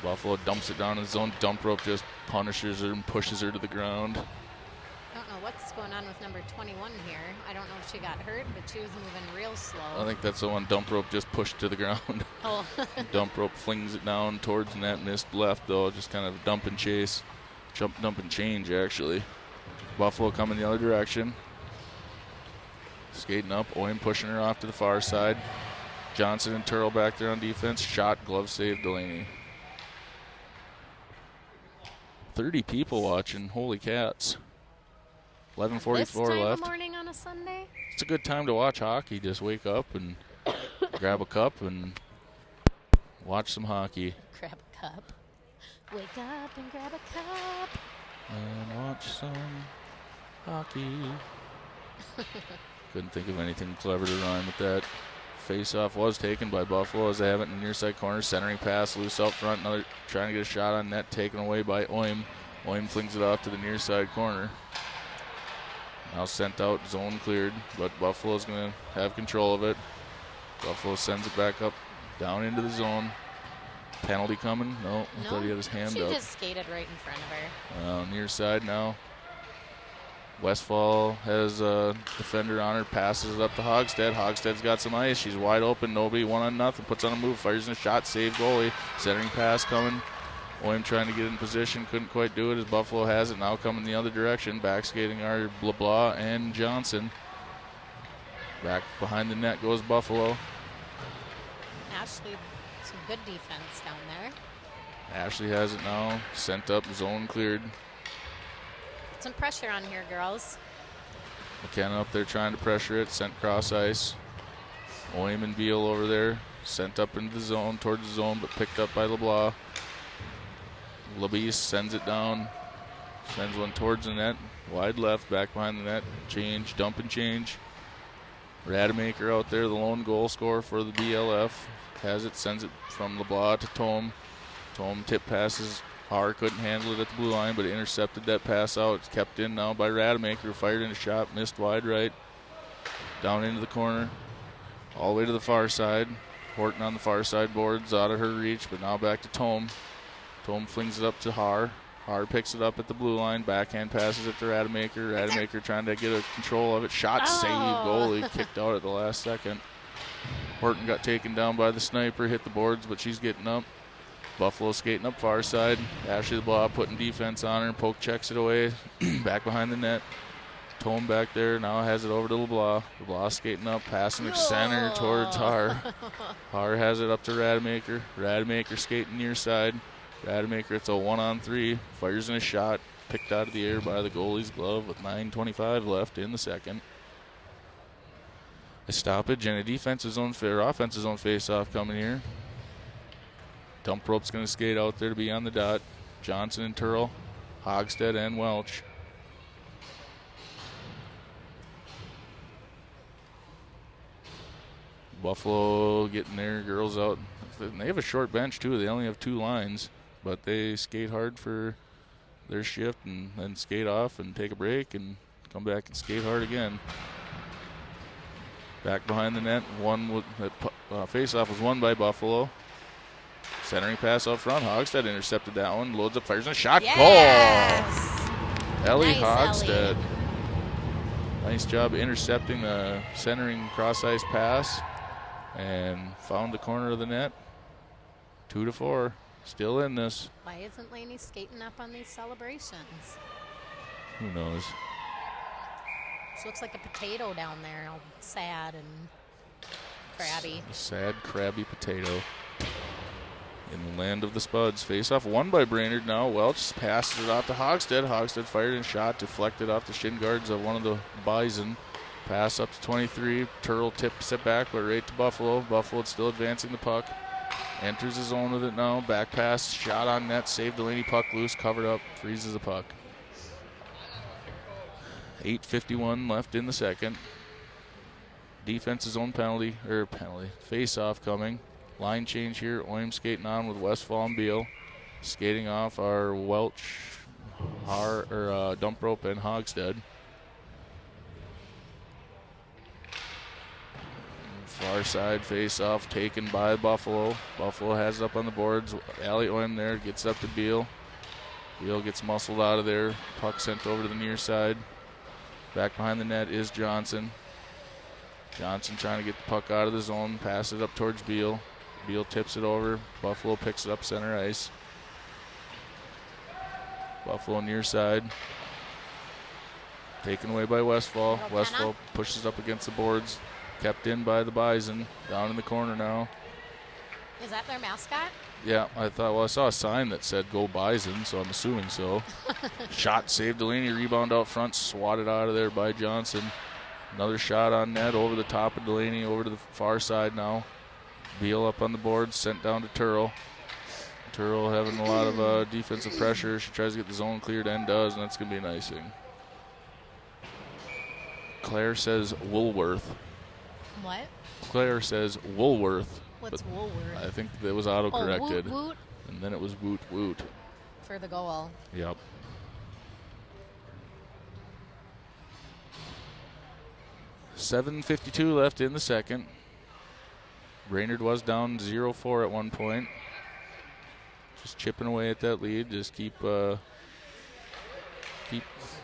[SPEAKER 1] Buffalo dumps it down in the zone. Dump Rope just punishes her and pushes her to the ground.
[SPEAKER 2] I don't know what's going on with number 21 here. I don't know if she got hurt, but she was moving real slow.
[SPEAKER 1] I think that's the one Dump Rope just pushed to the ground.
[SPEAKER 2] Oh.
[SPEAKER 1] Dump Rope flings it down towards the net, missed left though, just kind of dump and chase. Dump and change actually. Buffalo coming the other direction. Skating up, Owen pushing her off to the far side. Johnson and Turl back there on defense. Shot, glove save, Delaney. 30 people watching. Holy cats. 11:44
[SPEAKER 2] this time
[SPEAKER 1] left.
[SPEAKER 2] of morning on a Sunday?
[SPEAKER 1] It's a good time to watch hockey. Just wake up and grab a cup and watch some hockey.
[SPEAKER 2] Grab a cup. Wake up and grab a cup.
[SPEAKER 1] And watch some hockey. Couldn't think of anything clever to rhyme with that. Face-off was taken by Buffalo as they have it in the near side corner. Centering pass, loose out front. Another trying to get a shot on net, taken away by Oim. Oim flings it off to the near side corner. Now sent out, zone cleared, but Buffalo's going to have control of it. Buffalo sends it back up, down into the zone. Penalty coming? No, I thought he had his hand
[SPEAKER 2] she
[SPEAKER 1] up.
[SPEAKER 2] She just skated right in front of her.
[SPEAKER 1] Near side now. Westfall has a defender on her, passes it up to Hogstead. Hogstead's got some ice. She's wide open. Nobody, 1-0. Puts on a move, fires in a shot, save goalie. Centering pass coming. Oim trying to get in position, couldn't quite do it as Buffalo has it. Now coming the other direction. Back skating are LeBlanc and Johnson. Back behind the net goes Buffalo.
[SPEAKER 2] Ashley, some good defense down there.
[SPEAKER 1] Ashley has it now. Sent up, zone cleared.
[SPEAKER 2] Some pressure on here, girls.
[SPEAKER 1] McKenna up there trying to pressure it. Sent cross ice. Oim and Beal over there. Sent up into the zone, towards the zone, but picked up by LeBlanc. LeBeast sends it down. Sends one towards the net. Wide left, back behind the net. Change, dump and change. Rademacher out there, the lone goal scorer for the BLF. Has it, sends it from LeBlanc to Tome. Tome tip passes. Har couldn't handle it at the blue line, but intercepted that pass out. It's kept in now by Rademacher, who fired in a shot, missed wide right. Down into the corner, all the way to the far side. Horton on the far side boards, out of her reach, but now back to Tome. Tome flings it up to Haar. Haar picks it up at the blue line. Backhand passes it to Rademacher. Rademacher trying to get a control of it. Shot save. Goalie kicked out at the last second. Horton got taken down by the sniper. Hit the boards, but she's getting up. Buffalo skating up far side. Ashley LeBlanc putting defense on her. Poke checks it away. Back behind the net. Tome back there. Now has it over to LeBlanc. LeBlanc skating up. Passing to center towards Haar. Haar has it up to Rademacher. Rademacher skating near side. Rademacher, it's a 1-on-3. Fires in a shot. Picked out of the air by the goalie's glove with 9:25 left in the second. A stoppage and a defensive zone or offensive zone face-off coming here. Dump rope's going to skate out there to be on the dot. Johnson and Turl, Hogstead and Welch. Buffalo getting their girls out. They have a short bench too. They only have 2 lines, but they skate hard for their shift and then skate off and take a break and come back and skate hard again. Back behind the net, face-off was won by Buffalo. Centering pass out front. Hogstead intercepted that one. Loads up, fires in a shot.
[SPEAKER 2] Yes!
[SPEAKER 1] Goal! Ellie
[SPEAKER 2] Nice,
[SPEAKER 1] Hogstead.
[SPEAKER 2] Ellie.
[SPEAKER 1] Nice job intercepting the centering cross-ice pass and found the corner of the net. 2-4. Still in this.
[SPEAKER 2] Why isn't Laney skating up on these celebrations?
[SPEAKER 1] Who knows?
[SPEAKER 2] She looks like a potato down there, all sad and crabby.
[SPEAKER 1] Sad, crabby potato. In the land of the Spuds. Face-off won by Brainerd now. Welch passes it off to Hogstead. Hogstead fired and shot, deflected off the shin guards of one of the Bison. Pass up to 23. Turtle tips it back, but right to Buffalo. Buffalo still advancing the puck. Enters the zone with it now. Back pass, shot on net, saved Delaney, puck loose, covered up, freezes the puck. 8:51 left in the second. Defense's zone penalty. Face-off coming. Line change here. Oim skating on with Westfall and Beal. Skating off are Welch, Dump Rope, and Hogstead. Far side face-off taken by Buffalo. Buffalo has it up on the boards. Allie Oim there gets up to Beal. Beal gets muscled out of there. Puck sent over to the near side. Back behind the net is Johnson. Johnson trying to get the puck out of the zone. Pass it up towards Beal. Beal tips it over. Buffalo picks it up center ice. Buffalo near side. Taken away by Westfall. Westfall pushes up against the boards. Kept in by the Bison. Down in the corner now.
[SPEAKER 2] Is that their mascot?
[SPEAKER 1] Yeah, I saw a sign that said "Go Bison," so I'm assuming so. Shot saved Delaney. Rebound out front. Swatted out of there by Johnson. Another shot on net over the top of Delaney. Over to the far side now. Beal up on the board. Sent down to Turl. Turl having a lot of defensive pressure. She tries to get the zone cleared and does, and that's going to be an icing. Claire says Woolworth.
[SPEAKER 2] What?
[SPEAKER 1] Claire says Woolworth.
[SPEAKER 2] What's Woolworth?
[SPEAKER 1] I think that was auto-corrected.
[SPEAKER 2] Woot woot
[SPEAKER 1] And then it was woot woot.
[SPEAKER 2] for the goal.
[SPEAKER 1] Yep. $7:52 left in the second. Brainerd was down 0-4 at one point. Just chipping away at that lead. Just keep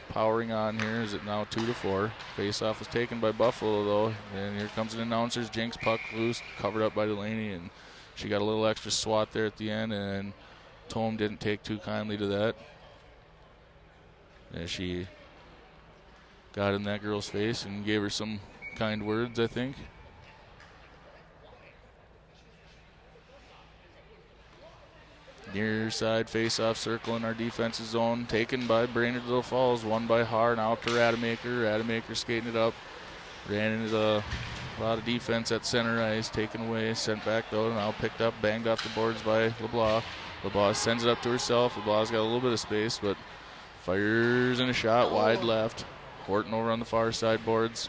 [SPEAKER 1] powering on here. Is it now 2-4? Face-off was taken by Buffalo though, and here comes an announcer's jinx. Puck loose, covered up by Delaney, and she got a little extra swat there at the end, and Tome didn't take too kindly to that. As she got in that girl's face and gave her some kind words, I think. Near side face-off circle in our defensive zone. Taken by Brainerd Little Falls. Won by Haar. Now to Rademacher. Rademacher skating it up. Ran into a lot of defense at center ice. Taken away. Sent back though. Now picked up. Banged off the boards by LeBlanc. LeBlanc sends it up to herself. LeBlanc's got a little bit of space, but fires in a shot wide left. Horton over on the far side boards.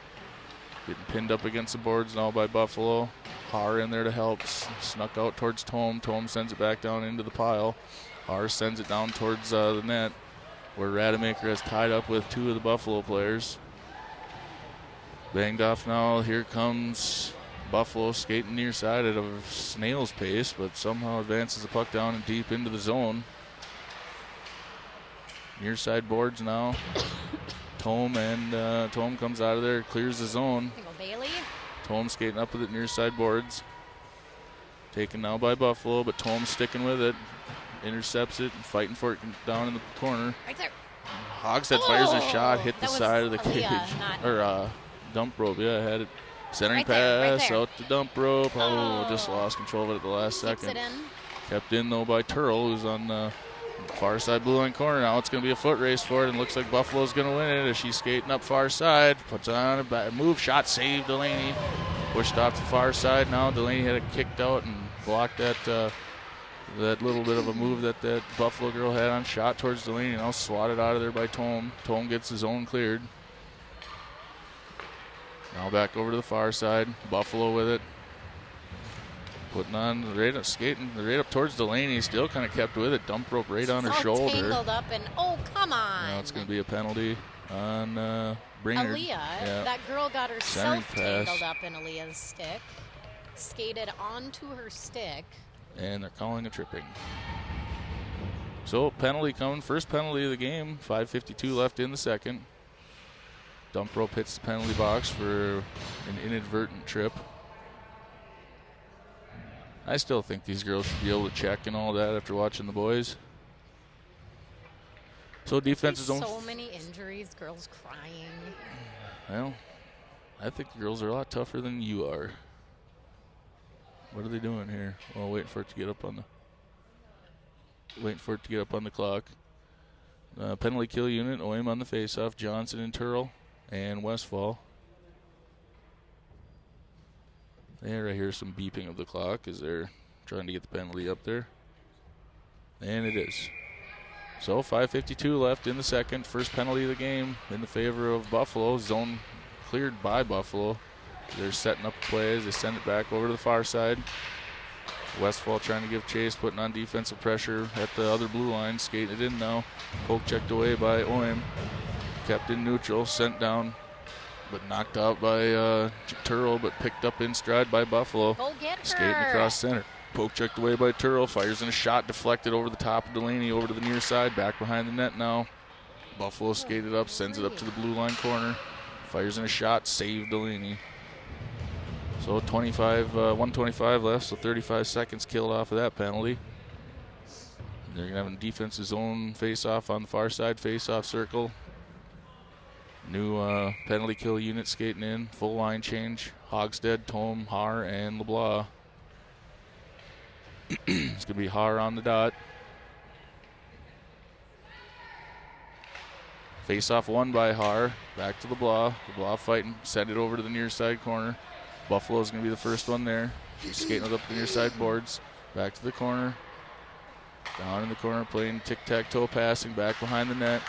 [SPEAKER 1] Getting pinned up against the boards now by Buffalo. Haar in there to help. Snuck out towards Tome. Tome sends it back down into the pile. Haar sends it down towards the net, where Rademacher has tied up with 2 of the Buffalo players. Banged off now. Here comes Buffalo skating near side at a snail's pace, but somehow advances the puck down and deep into the zone. Near side boards now. Tome comes out of there, clears the zone.
[SPEAKER 2] There you go, Bailey.
[SPEAKER 1] Tome skating up with it near side boards. Taken now by Buffalo, but Tome's sticking with it. Intercepts it and fighting for it down in the corner.
[SPEAKER 2] Right there.
[SPEAKER 1] Hogstead fires a shot, hit the side of the cage.
[SPEAKER 2] Or
[SPEAKER 1] Dump rope, yeah, had it. Centering
[SPEAKER 2] Right there,
[SPEAKER 1] pass out the dump rope. Just lost control of it at the last
[SPEAKER 2] Keeps
[SPEAKER 1] second.
[SPEAKER 2] it in.
[SPEAKER 1] Kept in though by Turl, who's on the far side blue line corner. Now it's going to be a foot race for it, and looks like Buffalo's going to win it as she's skating up far side. Puts on a move shot, save Delaney. Pushed off the far side. Now Delaney had it kicked out and blocked that little bit of a move that Buffalo girl had on shot towards Delaney. Now swatted out of there by Tome. Tome gets his zone cleared. Now back over to the far side. Buffalo with it. Putting on the right up, skating right up towards Delaney. Still kind of kept with it. Dump rope right on her shoulder.
[SPEAKER 2] Tangled up and come on.
[SPEAKER 1] Now it's going to be a penalty on Bringer.
[SPEAKER 2] Aaliyah,
[SPEAKER 1] yeah.
[SPEAKER 2] That girl got herself
[SPEAKER 1] Centering pass.
[SPEAKER 2] tangled up in Aaliyah's stick. Skated onto her stick.
[SPEAKER 1] And they're calling a tripping. So penalty coming. First penalty of the game. 5:52 left in the second. Dump rope hits the penalty box for an inadvertent trip. I still think these girls should be able to check and all that after watching the boys. So defense is on.
[SPEAKER 2] So many injuries, girls crying.
[SPEAKER 1] Well, I think the girls are a lot tougher than you are. What are they doing here? Well, waiting for it to get up on the clock. Penalty kill unit, Oim on the faceoff, Johnson and Turl, and Westfall. There, I hear some beeping of the clock as they're trying to get the penalty up there. And it is. So 5:52 left in the second. First penalty of the game in the favor of Buffalo. Zone cleared by Buffalo. They're setting up the plays. They send it back over to the far side. Westfall trying to give chase, putting on defensive pressure at the other blue line. Skating it in now. Poke checked away by Oim. Kept in neutral, sent down, but knocked out by Turl, but picked up in stride by Buffalo.
[SPEAKER 2] Go get her.
[SPEAKER 1] Skating across center. Poke checked away by Turl. Fires in a shot, deflected over the top of Delaney, over to the near side, back behind the net now. Buffalo skated up, sends it up to the blue line corner. Fires in a shot, saved Delaney. So 125 left, so 35 seconds killed off of that penalty. They're going to have a defensive zone face-off on the far side, face-off circle. New penalty kill unit skating in, full line change. Hogstead, Tome, Haar, and LeBlanc. It's going to be Haar on the dot. Face-off won by Haar. Back to LeBlanc. LeBlanc fighting, send it over to the near side corner. Buffalo's going to be the first one there. She's skating it up the near side boards. Back to the corner. Down in the corner, playing tic-tac-toe passing, back behind the net.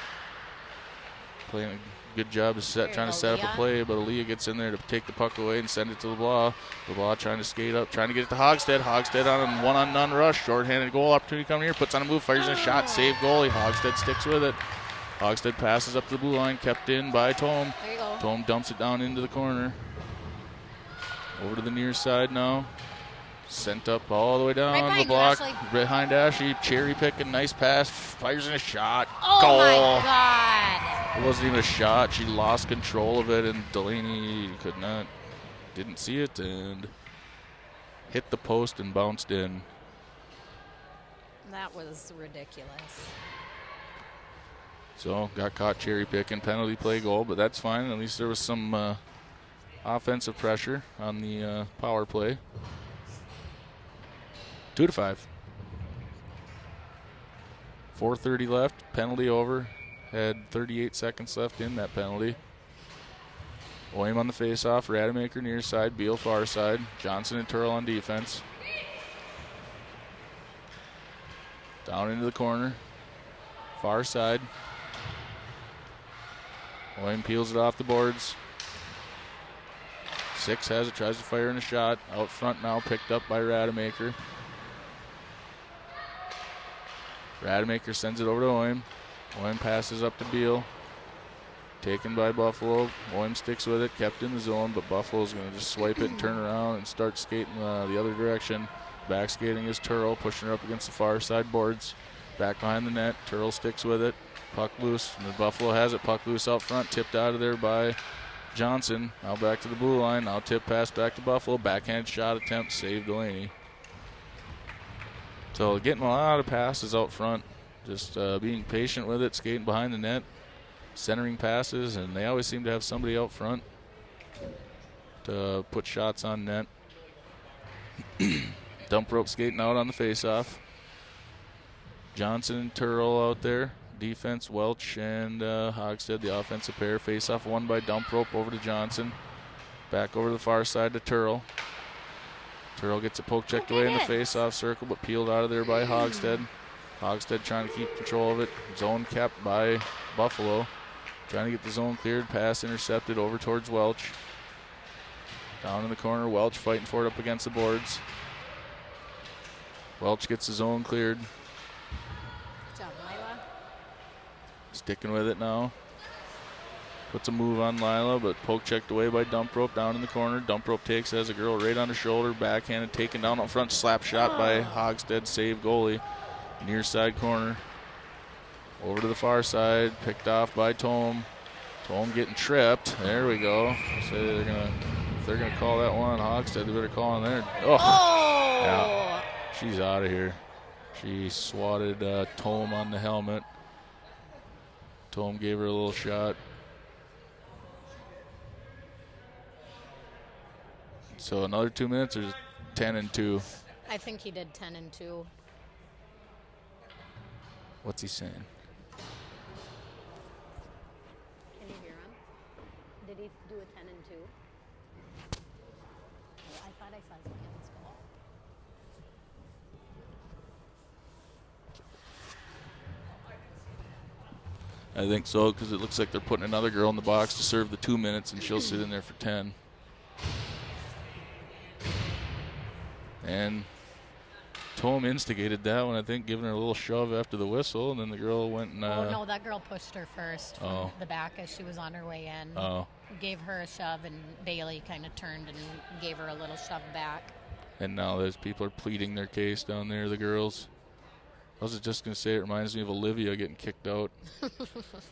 [SPEAKER 1] Playing a good job of trying to set up a play, but Aaliyah gets in there to take the puck away and send it to LeBlanc. LeBlanc trying to skate up, trying to get it to Hogstead. Hogstead on a one-on-none rush. Short-handed goal opportunity coming here. Puts on a move, fires in a shot, save goalie. Hogstead sticks with it. Hogstead passes up to the blue line, kept in by Tome.
[SPEAKER 2] There you go.
[SPEAKER 1] Tome dumps it down into the corner. Over to the near side now. Sent up all the way down the block. Behind Ashley. Cherry picking. Nice pass. Fires in a shot.
[SPEAKER 2] Oh,
[SPEAKER 1] goal.
[SPEAKER 2] My God.
[SPEAKER 1] It wasn't even a shot. She lost control of it, and Delaney didn't see it, and hit the post and bounced in.
[SPEAKER 2] That was ridiculous.
[SPEAKER 1] So, got caught cherry picking. Penalty play goal, but that's fine. At least there was some offensive pressure on the power play. 2-5. 4:30 left. Penalty over. Had 38 seconds left in that penalty. Oim on the faceoff. Rademacher near side. Beal far side. Johnson and Turl on defense. Down into the corner. Far side. Oim peels it off the boards. Six has it, tries to fire in a shot. Out front now, picked up by Rademacher. Rademacher sends it over to Oim. Oim passes up to Beal. Taken by Buffalo. Oim sticks with it, kept in the zone, but Buffalo's going to just swipe it and turn around and start skating the other direction. Back skating is Turl, pushing her up against the far side boards. Back behind the net. Turl sticks with it. Puck loose, and the Buffalo has it. Puck loose out front, tipped out of there by Johnson. Now back to the blue line. Now tip pass back to Buffalo. Backhand shot attempt, save Delaney. So getting a lot of passes out front. Just being patient with it, skating behind the net, centering passes, and they always seem to have somebody out front to put shots on net. Dump rope skating out on the faceoff. Johnson and Turl out there. Defense, Welch and Hogstead, the offensive pair. Faceoff won by dump rope over to Johnson. Back over to the far side to Turl. Turl gets a poke checked away in the faceoff circle, but peeled out of there by Hogstead. Hogstead trying to keep control of it. Zone kept by Buffalo. Trying to get the zone cleared. Pass intercepted over towards Welch. Down in the corner, Welch fighting for it up against the boards. Welch gets the zone cleared.
[SPEAKER 2] Good job, Lila.
[SPEAKER 1] Sticking with it now. Puts a move on Lila, but poke checked away by dump rope down in the corner. Dump rope takes, has a girl right on her shoulder. Backhanded, taken down up front. Slap shot by Hogstead, save goalie. Near side corner. Over to the far side. Picked off by Tome. Tome getting tripped. There we go. So if they're gonna call that one on Hogstead, they better call on there. Oh! Yeah. She's out of here. She swatted Tome on the helmet. Tome gave her a little shot. So another 2 minutes or 10-2?
[SPEAKER 2] I think he did 10-2.
[SPEAKER 1] What's he saying?
[SPEAKER 2] Can you hear him? Did he do a 10-2? Oh, I thought I saw his hands go.
[SPEAKER 1] I think so, because it looks like they're putting another girl in the box to serve the 2 minutes, and she'll sit in there for 10. And Tome instigated that one, I think, giving her a little shove after the whistle, and then the girl went and...
[SPEAKER 2] oh, no, that girl pushed her first from the back as she was on her way in.
[SPEAKER 1] Oh.
[SPEAKER 2] Gave her a shove, and Bailey kind of turned and gave her a little shove back.
[SPEAKER 1] And now there's people are pleading their case down there, the girls. I was just going to say it reminds me of Olivia getting kicked out.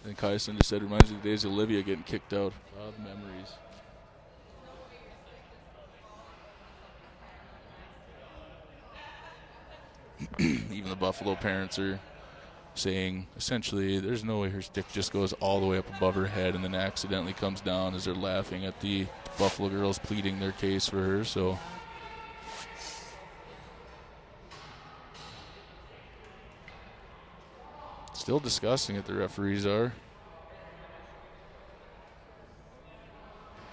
[SPEAKER 1] And Kyson just said it reminds me of the days of Olivia getting kicked out. Odd memories. Even the Buffalo parents are saying, essentially, there's no way her stick just goes all the way up above her head and then accidentally comes down as they're laughing at the Buffalo girls pleading their case for her. So still disgusting that the referees are.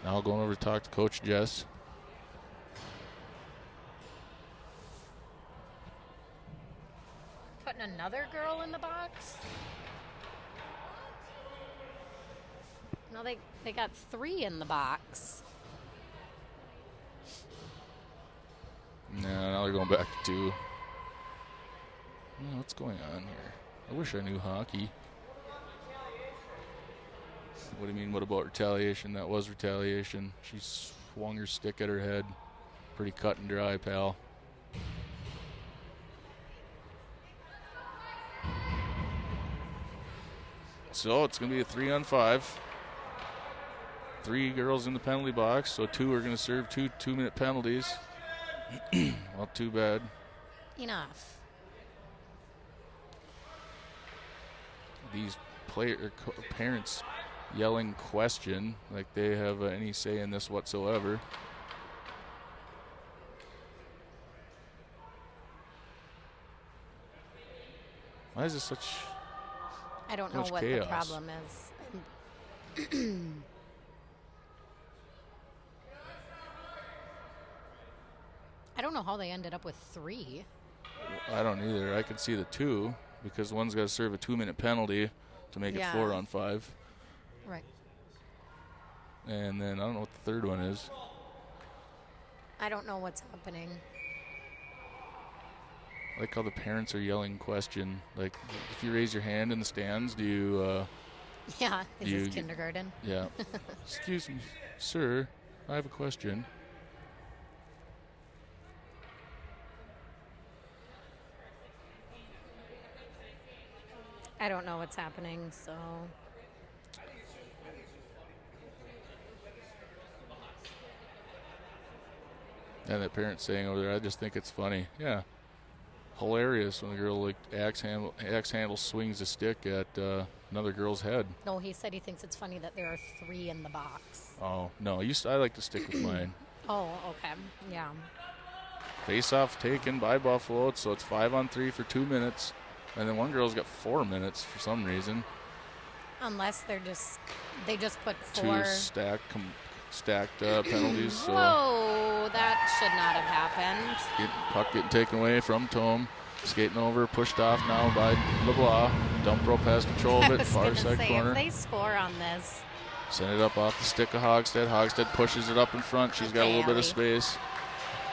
[SPEAKER 1] Now going over to talk to Coach Jess.
[SPEAKER 2] Putting another girl in the box? No, they got 3 in the box.
[SPEAKER 1] Now they're going back to 2. What's going on here? I wish I knew hockey. What do you mean, what about retaliation? That was retaliation. She swung her stick at her head. Pretty cut and dry, pal. So it's going to be a 3-on-5. 3 girls in the penalty box, so 2 are going to serve 2 2-minute penalties. Well, too bad.
[SPEAKER 2] Enough.
[SPEAKER 1] These parents yelling question like they have any say in this whatsoever. Why is this such
[SPEAKER 2] I don't know
[SPEAKER 1] much
[SPEAKER 2] what
[SPEAKER 1] chaos?
[SPEAKER 2] the problem is. I don't know how they ended up with 3.
[SPEAKER 1] I don't either. I could see the 2 because one's got to serve a 2-minute penalty to make it 4-on-5.
[SPEAKER 2] Right.
[SPEAKER 1] And then I don't know what the third one is.
[SPEAKER 2] I don't know what's happening.
[SPEAKER 1] I like how the parents are yelling question. Like, if you raise your hand in the stands, do you...
[SPEAKER 2] Yeah, is this kindergarten?
[SPEAKER 1] Yeah. Excuse me, sir, I have a question.
[SPEAKER 2] I don't know what's happening, so.
[SPEAKER 1] And that parent saying over there, I just think it's funny. Yeah. Hilarious when the girl like axe handle swings a stick at another girl's head.
[SPEAKER 2] No, he said he thinks it's funny that there are 3 in the box.
[SPEAKER 1] Oh, no. I like to stick with mine.
[SPEAKER 2] Oh, okay. Yeah.
[SPEAKER 1] Face-off taken by Buffalo, so it's 5-on-3 for 2 minutes. And then one girl's got 4 minutes for some reason.
[SPEAKER 2] Unless they just put 4.
[SPEAKER 1] 2 stacked penalties. So
[SPEAKER 2] Whoa, that should not have happened.
[SPEAKER 1] Puck getting taken away from Tome. Skating over, pushed off now by LeBlanc. Dump rope has control of it, far side corner.
[SPEAKER 2] If they score on this.
[SPEAKER 1] Send it up off the stick of Hogstead. Hogstead pushes it up in front. She's got a little bit of space.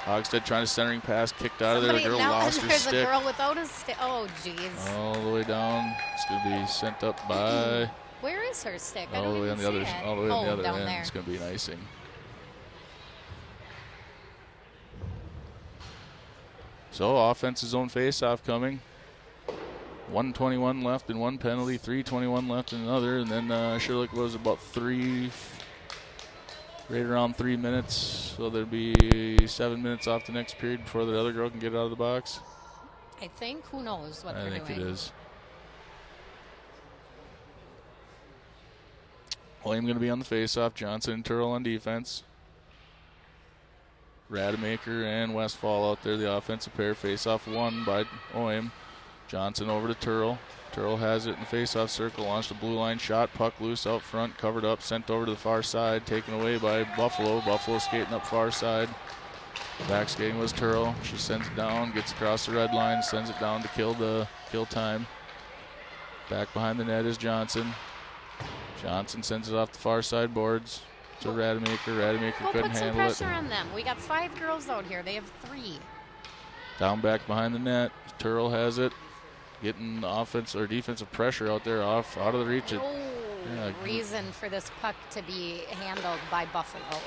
[SPEAKER 1] Hogstead trying to centering pass, kicked out of there. The girl lost her stick.
[SPEAKER 2] There's a girl without a stick. Oh, jeez.
[SPEAKER 1] All the way down. It's going to be sent up by...
[SPEAKER 2] Where is her stick?
[SPEAKER 1] All the way on the other end.
[SPEAKER 2] There.
[SPEAKER 1] It's going to be an icing. So offensive zone face-off coming. 1:21 left in one penalty, 3:21 left in another, and then Sherlock was about right around 3 minutes. So there'll be 7 minutes off the next period before the other girl can get out of the box.
[SPEAKER 2] I think. Who knows what they're doing?
[SPEAKER 1] I think it is. William going to be on the face-off. Johnson and Turl on defense. Rademacher and Westfall out there, the offensive pair. Face-off won by Oim. Johnson over to Turl. Turl has it in the face-off circle. Launched a blue line shot. Puck loose out front. Covered up. Sent over to the far side. Taken away by Buffalo. Buffalo skating up far side. Back skating was Turl. She sends it down. Gets across the red line. Sends it down to kill time. Back behind the net is Johnson. Johnson sends it off the far side boards to Rademacher. Rademacher couldn't handle it.
[SPEAKER 2] Put some pressure on them. We got 5 girls out here. They have 3.
[SPEAKER 1] Down back behind the net. Turl has it. Getting offense or defensive pressure out there out of the reach.
[SPEAKER 2] Reason for this puck to be handled by Buffalo.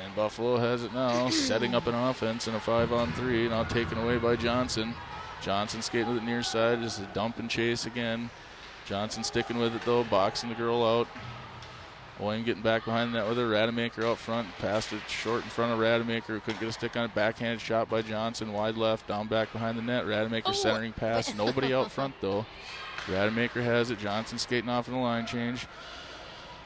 [SPEAKER 1] And Buffalo has it now, setting up an offense in a 5-on-3. Now taken away by Johnson. Johnson skating to the near side. Just a dump and chase again. Johnson sticking with it though, boxing the girl out. Owen getting back behind the net with her. Rademacher out front. Passed it short in front of Rademacher, who couldn't get a stick on it. Backhanded shot by Johnson. Wide left. Down back behind the net. Rademacher centering pass. Nobody out front though. Rademacher has it. Johnson skating off in the line change.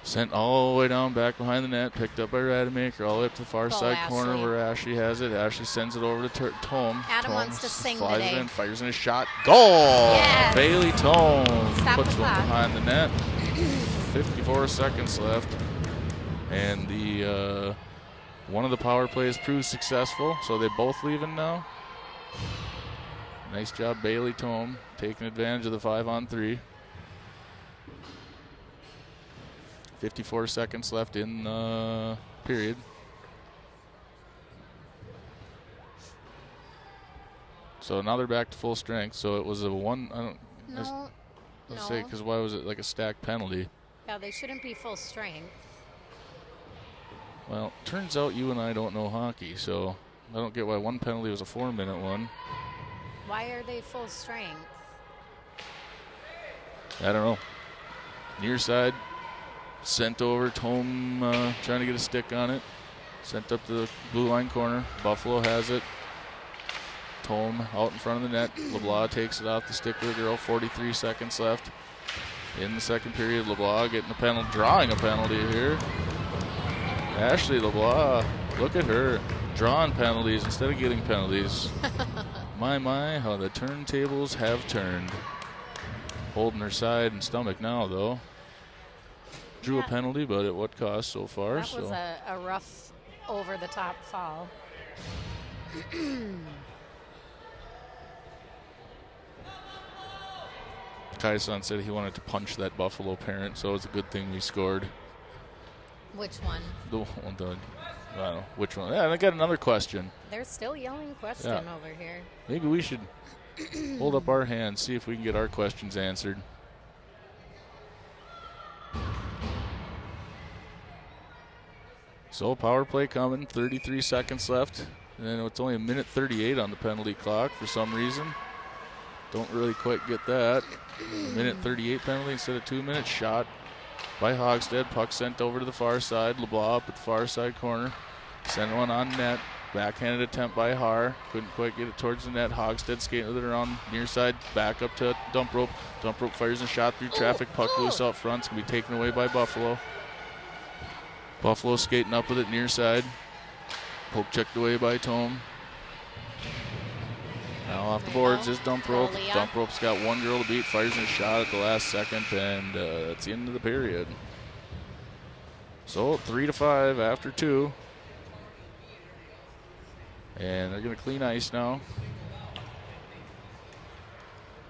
[SPEAKER 1] Sent all the way down back behind the net. Picked up by Rademacher. All the way up to the far side corner where Ashley has it. Ashley sends it over to Tome.
[SPEAKER 2] Adam wants to sing
[SPEAKER 1] flies
[SPEAKER 2] today.
[SPEAKER 1] it in. Fires in a shot. Goal!
[SPEAKER 2] Yes.
[SPEAKER 1] Bailey Tome puts
[SPEAKER 2] the
[SPEAKER 1] one
[SPEAKER 2] clock.
[SPEAKER 1] behind the net. 54 seconds left, and the one of the power plays proved successful, so they both leaving now. Nice job, Bailey Tome, taking advantage of the 5-on-3. 54 seconds left in the period. So now they're back to full strength. So it was a one. Let's say, because why was it like a stacked penalty?
[SPEAKER 2] Yeah, they shouldn't be full strength.
[SPEAKER 1] Well, turns out you and I don't know hockey, so I don't get why one penalty was a 4-minute one.
[SPEAKER 2] Why are they full strength?
[SPEAKER 1] I don't know. Near side, sent over. Tome trying to get a stick on it. Sent up to the blue line corner. Buffalo has it. Tome out in front of the net. LeBlanc takes it off the stick of the girl. 43 seconds left in the second period. LeBlanc getting a penalty, drawing a penalty here. Ashley LeBlanc, look at her, drawing penalties instead of getting penalties. my, how the turntables have turned. Holding her side and stomach now, though. Drew a penalty, but at what cost so far?
[SPEAKER 2] That was a rough, over-the-top fall.
[SPEAKER 1] Tyson said he wanted to punch that Buffalo parent, so it's a good thing we scored.
[SPEAKER 2] Which one?
[SPEAKER 1] I don't know. Which one? Yeah, I got another question.
[SPEAKER 2] They're still yelling question over here.
[SPEAKER 1] Maybe we should hold up our hands, see if we can get our questions answered. So power play coming, 33 seconds left. And it's only a minute 38 on the penalty clock for some reason. Don't really quite get that. Minute 38 penalty instead of 2 minutes. Shot by Hogstead. Puck sent over to the far side. LeBlanc up at the far side corner. Sent one on net. Backhanded attempt by Har. Couldn't quite get it towards the net. Hogstead skating with it around near side. Back up to dump rope. Dump rope fires a shot through traffic. Puck loose out front. It's going to be taken away by Buffalo. Buffalo skating up with it near side. Poke checked away by Tome. Now off the boards is dump rope. Dump rope's got one girl to beat. Fires a shot at the last second, and that's the end of the period. So 3-5 after 2. And they're going to clean ice now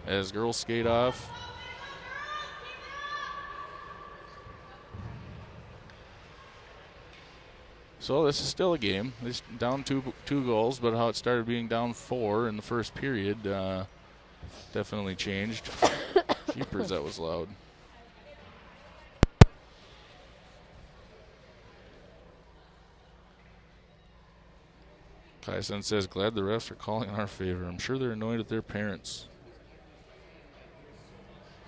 [SPEAKER 1] as girls skate off. So this is still a game. It's down two goals, but how it started being down 4 in the first period definitely changed. Jeepers, that was loud. Kaisen says, glad the refs are calling in our favor. I'm sure they're annoyed at their parents.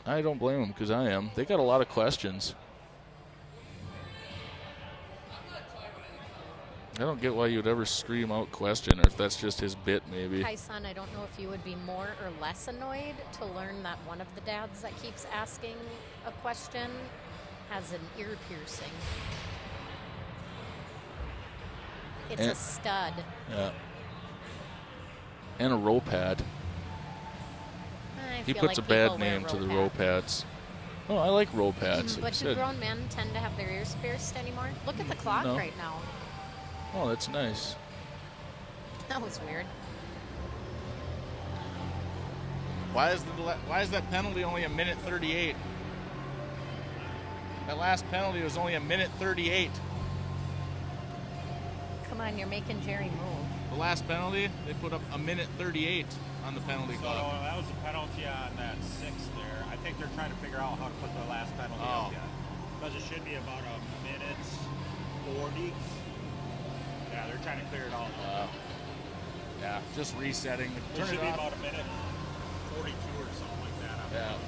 [SPEAKER 1] I don't blame them, because I am. They got a lot of questions. I don't get why you'd ever scream out question, or if that's just his bit, maybe.
[SPEAKER 2] Kaisen, I don't know if you would be more or less annoyed to learn that one of the dads that keeps asking a question has an ear piercing. It's a stud.
[SPEAKER 1] Yeah. And a row pad. He puts
[SPEAKER 2] like
[SPEAKER 1] a bad name to the row pads. Oh, I like row pads.
[SPEAKER 2] But do grown men tend to have their ears pierced anymore? Look at the clock right now.
[SPEAKER 1] Oh, that's nice.
[SPEAKER 2] That was weird.
[SPEAKER 3] Why is that penalty only a minute 38? That last penalty was only a minute 38.
[SPEAKER 2] Come on, you're making Jerry move.
[SPEAKER 3] The last penalty, they put up a minute 38 on the penalty clock.
[SPEAKER 4] So that was a penalty on that 6 there. I think they're trying to figure out how to put the last penalty up yet. Because it should be about a minute 40. Yeah, they're trying to clear it all up.
[SPEAKER 3] Yeah, just resetting.
[SPEAKER 4] It should be about a minute 42 or something like that.
[SPEAKER 3] Yeah.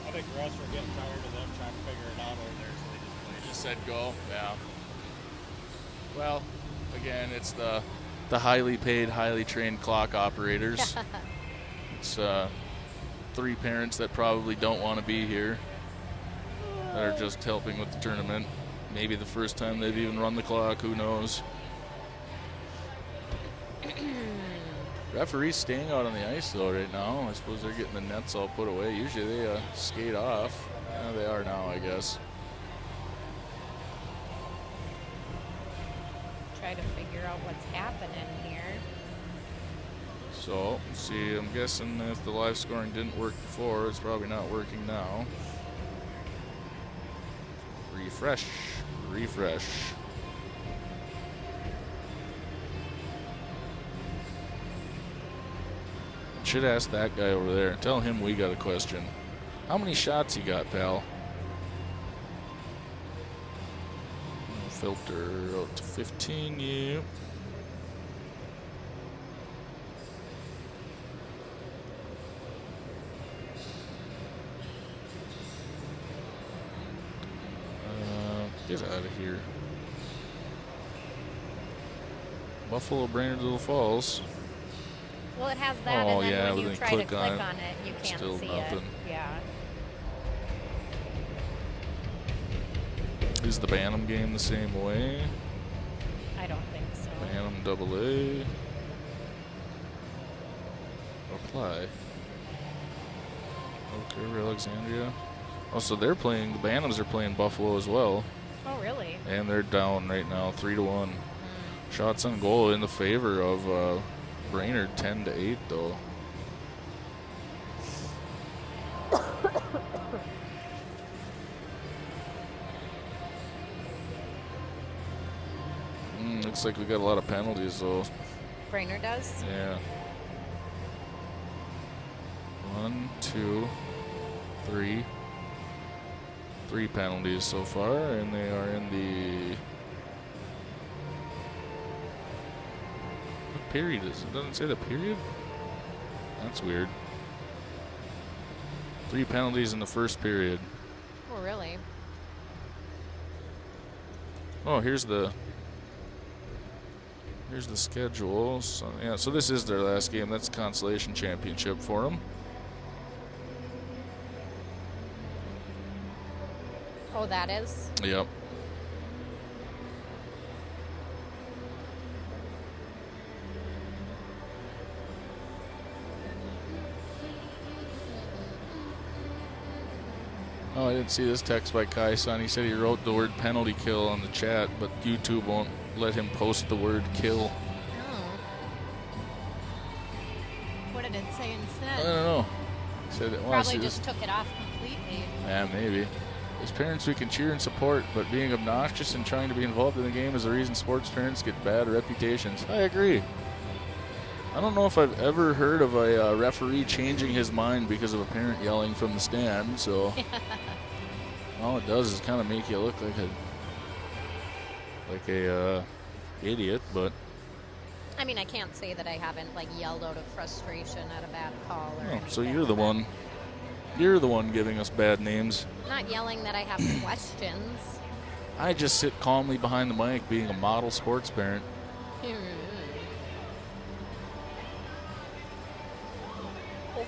[SPEAKER 4] I think the refs were getting tired of them trying to figure it out over there, so they just played it.
[SPEAKER 3] Just said go. Yeah.
[SPEAKER 1] Well, again, it's the highly paid, highly trained clock operators. It's 3 parents that probably don't want to be here that are just helping with the tournament. Maybe the first time they've even run the clock, who knows. Referees staying out on the ice though right now. I suppose they're getting the nets all put away. Usually they skate off. Yeah, they are now, I guess.
[SPEAKER 2] Try to figure out what's happening here.
[SPEAKER 1] So, see, I'm guessing if the live scoring didn't work before, it's probably not working now. Refresh. Should ask that guy over there. Tell him we got a question. How many shots you got, pal? Filter out to 15, yeah. Get out of here. Buffalo, Brainerd, Little Falls.
[SPEAKER 2] Well, it has that, and then when you try to
[SPEAKER 1] click
[SPEAKER 2] on it, you can't
[SPEAKER 1] still
[SPEAKER 2] see
[SPEAKER 1] nothing.
[SPEAKER 2] it. Yeah.
[SPEAKER 1] Is the Bantam game the same way?
[SPEAKER 2] I don't think so.
[SPEAKER 1] Bantam AA. Apply. Okay, Alexandria. Oh, so they're playing, the Bantams are playing Buffalo as well.
[SPEAKER 2] Oh, really?
[SPEAKER 1] And they're down right now, 3-1. Shots on goal in the favor of Brainerd, 10-8 though. Looks like we got a lot of penalties though.
[SPEAKER 2] Brainerd does?
[SPEAKER 1] Yeah. 1, 2, 3. 3 penalties so far, and they are in the... What period is it? Doesn't say the period? That's weird. 3 penalties in the first period.
[SPEAKER 2] Oh, really?
[SPEAKER 1] Oh, here's the schedule. So, yeah, so this is their last game. That's the consolation championship for them.
[SPEAKER 2] Oh, that is?
[SPEAKER 1] Yep. Oh, I didn't see this text by Kai-san. He said he wrote the word penalty kill on the chat, but YouTube won't let him post the word kill.
[SPEAKER 2] Oh. What did it say instead?
[SPEAKER 1] I don't know. He said, well,
[SPEAKER 2] Probably just took it off completely.
[SPEAKER 1] Yeah, maybe. As parents, we can cheer and support, but being obnoxious and trying to be involved in the game is the reason sports parents get bad reputations. I agree. I don't know if I've ever heard of a referee changing his mind because of a parent yelling from the stand, so all it does is kind of make you look like a idiot, but
[SPEAKER 2] I mean, I can't say that I haven't like yelled out of frustration at a bad call or anything.
[SPEAKER 1] So you're the one. You're the one giving us bad names.
[SPEAKER 2] Not yelling that I have questions.
[SPEAKER 1] I just sit calmly behind the mic being a model sports parent.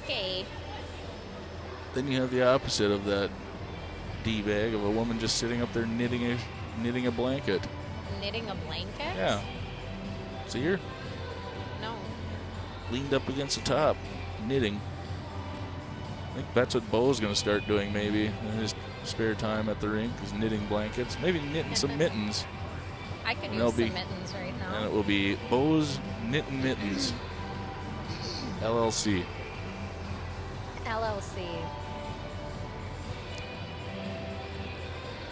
[SPEAKER 2] Okay.
[SPEAKER 1] Then you have the opposite of that D-bag of a woman just sitting up there knitting a blanket.
[SPEAKER 2] Knitting a blanket?
[SPEAKER 1] Yeah. See her?
[SPEAKER 2] No.
[SPEAKER 1] Leaned up against the top, knitting. I think that's what Bo's going to start doing maybe in his spare time at the rink, is knitting blankets. Maybe knitting some mittens.
[SPEAKER 2] I could use some mittens right now.
[SPEAKER 1] And it will be Bo's Knitting Mittens, LLC.
[SPEAKER 2] LLC.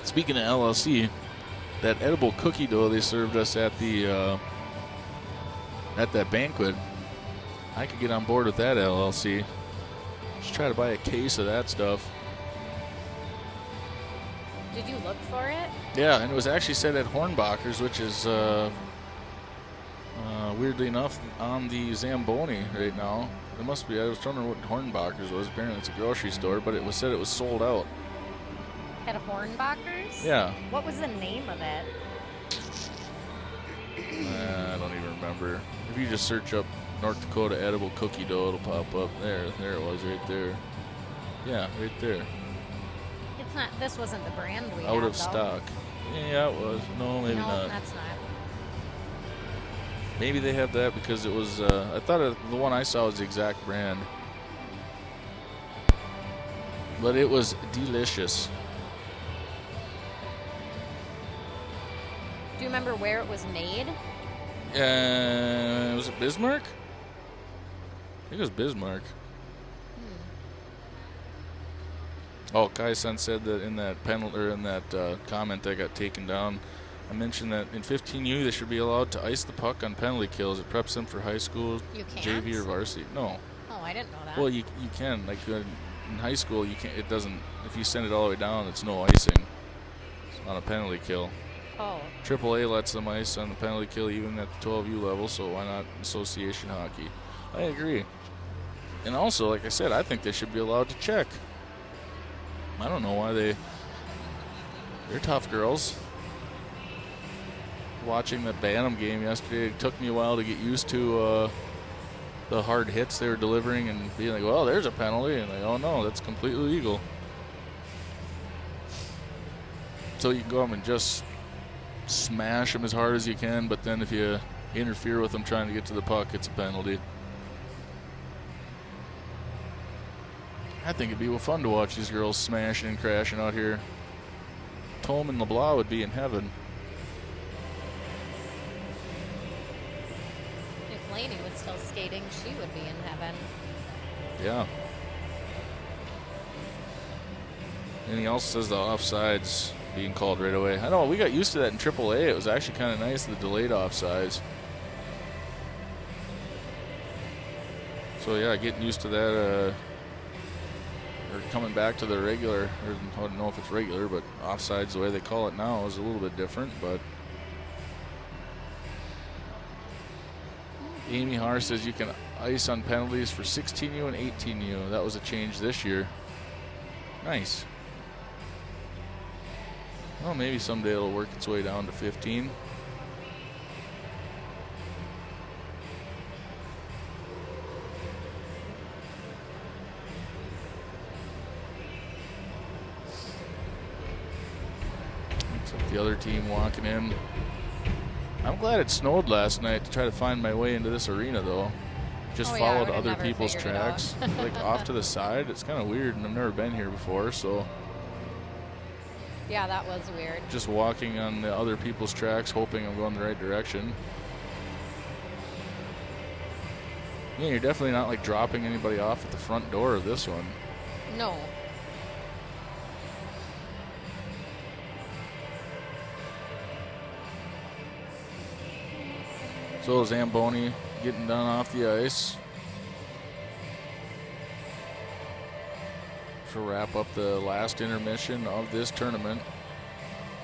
[SPEAKER 1] Speaking of LLC, that edible cookie dough they served us at the at that banquet, I could get on board with that LLC. Just try to buy a case of that stuff.
[SPEAKER 2] Did you look for it?
[SPEAKER 1] Yeah, and it was actually set at Hornbacher's, which is weirdly enough on the Zamboni right now. It must be. I was wondering what Hornbacher's was. Apparently it's a grocery store, but it was said it was sold out.
[SPEAKER 2] At Hornbacher's?
[SPEAKER 1] Yeah.
[SPEAKER 2] What was the name of it?
[SPEAKER 1] I don't even remember. If you just search up North Dakota edible cookie dough, it'll pop up. There it was right there. Yeah, right there.
[SPEAKER 2] It's not. This wasn't the brand we
[SPEAKER 1] Out
[SPEAKER 2] had,
[SPEAKER 1] of
[SPEAKER 2] though.
[SPEAKER 1] stock. Yeah, it was. No, maybe
[SPEAKER 2] no,
[SPEAKER 1] not.
[SPEAKER 2] that's not.
[SPEAKER 1] Maybe they have that because it was. I thought the one I saw was the exact brand, but it was delicious.
[SPEAKER 2] Do you remember where it was made?
[SPEAKER 1] Was it Bismarck? I think it was Bismarck. Oh, Kai-san said that in that penalty or in that comment that got taken down, I mentioned that in 15U they should be allowed to ice the puck on penalty kills. It preps them for high school,
[SPEAKER 2] You can't?
[SPEAKER 1] JV, or varsity. No.
[SPEAKER 2] Oh, I didn't know that.
[SPEAKER 1] Well, you can. Like in high school, you can't. It doesn't. If you send it all the way down, it's no icing. It's on a penalty kill.
[SPEAKER 2] Oh.
[SPEAKER 1] AAA lets them ice on the penalty kill even at the 12U level, so why not association hockey? I agree. And also, like I said, I think they should be allowed to check. I don't know why they're tough girls. Watching the Bantam game yesterday, it took me a while to get used to the hard hits they were delivering and being like, well, there's a penalty. And like, oh no, that's completely legal. So you can go up and just smash them as hard as you can, but then if you interfere with them trying to get to the puck, it's a penalty. I think it'd be fun to watch these girls smashing and crashing out here. Tom and LeBlanc would be in heaven.
[SPEAKER 2] If Lainey was still skating, she would be in heaven.
[SPEAKER 1] Yeah. Anything else says the offsides being called right away. I know, we got used to that in AAA. It was actually kind of nice, the delayed offsides. So, yeah, getting used to that, or coming back to the regular, or I don't know if it's regular, but offsides, the way they call it now, is a little bit different. But Amy Har says you can ice on penalties for 16U and 18U. That was a change this year. Nice. Well, maybe someday it'll work its way down to 15. The other team walking in. I'm glad it snowed last night to try to find my way into this arena, though. Just followed other people's tracks, like off to the side. It's kind of weird, and I've never been here before, so.
[SPEAKER 2] Yeah, that was weird.
[SPEAKER 1] Just walking on the other people's tracks, hoping I'm going the right direction. Yeah, you're definitely not like dropping anybody off at the front door of this one.
[SPEAKER 2] No.
[SPEAKER 1] So Zamboni getting done off the ice. To wrap up the last intermission of this tournament.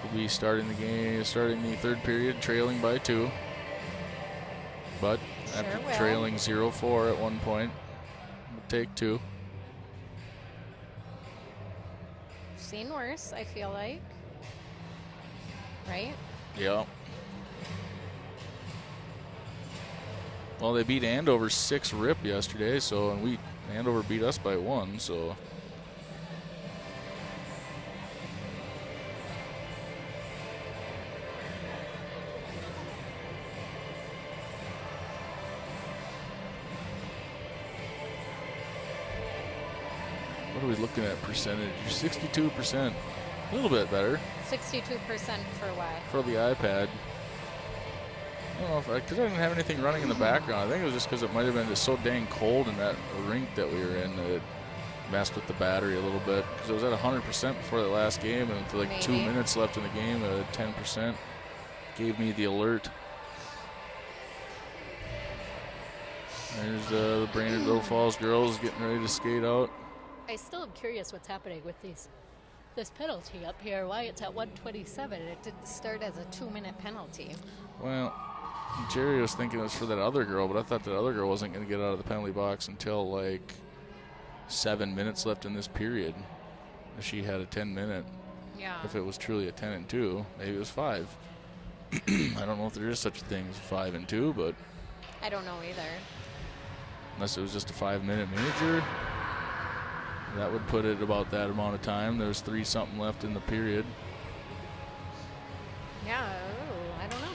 [SPEAKER 1] We'll be starting the game, starting the third period, trailing by 2. But after trailing 0-4 at one point, we'll take 2.
[SPEAKER 2] Seen worse, I feel like. Right?
[SPEAKER 1] Yeah. Well, they beat Andover 6-rip yesterday, and Andover beat us by 1, so. What are we looking at percentage? 62%. A little bit better.
[SPEAKER 2] 62% for what?
[SPEAKER 1] For the iPad. I don't know if because I didn't have anything running in the background. I think it was just because it might have been just so dang cold in that rink that we were in that it messed with the battery a little bit. Because it was at 100% before the last game, and with like 2 minutes left in the game, 10% gave me the alert. There's the Brainerdville Falls girls getting ready to skate out.
[SPEAKER 5] I still am curious what's happening with this penalty up here, why it's at 127.
[SPEAKER 2] It didn't start as a 2-minute penalty.
[SPEAKER 1] Well, Jerry was thinking it was for that other girl, but I thought that other girl wasn't going to get out of the penalty box until like 7 minutes left in this period. If she had a 10-minute.
[SPEAKER 2] Yeah.
[SPEAKER 1] If it was truly a 10 and 2, maybe it was 5. I don't know if there is such a thing as 5 and 2, but.
[SPEAKER 2] I don't know either.
[SPEAKER 1] Unless it was just a 5-minute major. That would put it about that amount of time. There's 3-something left in the period.
[SPEAKER 2] Yeah, I don't know.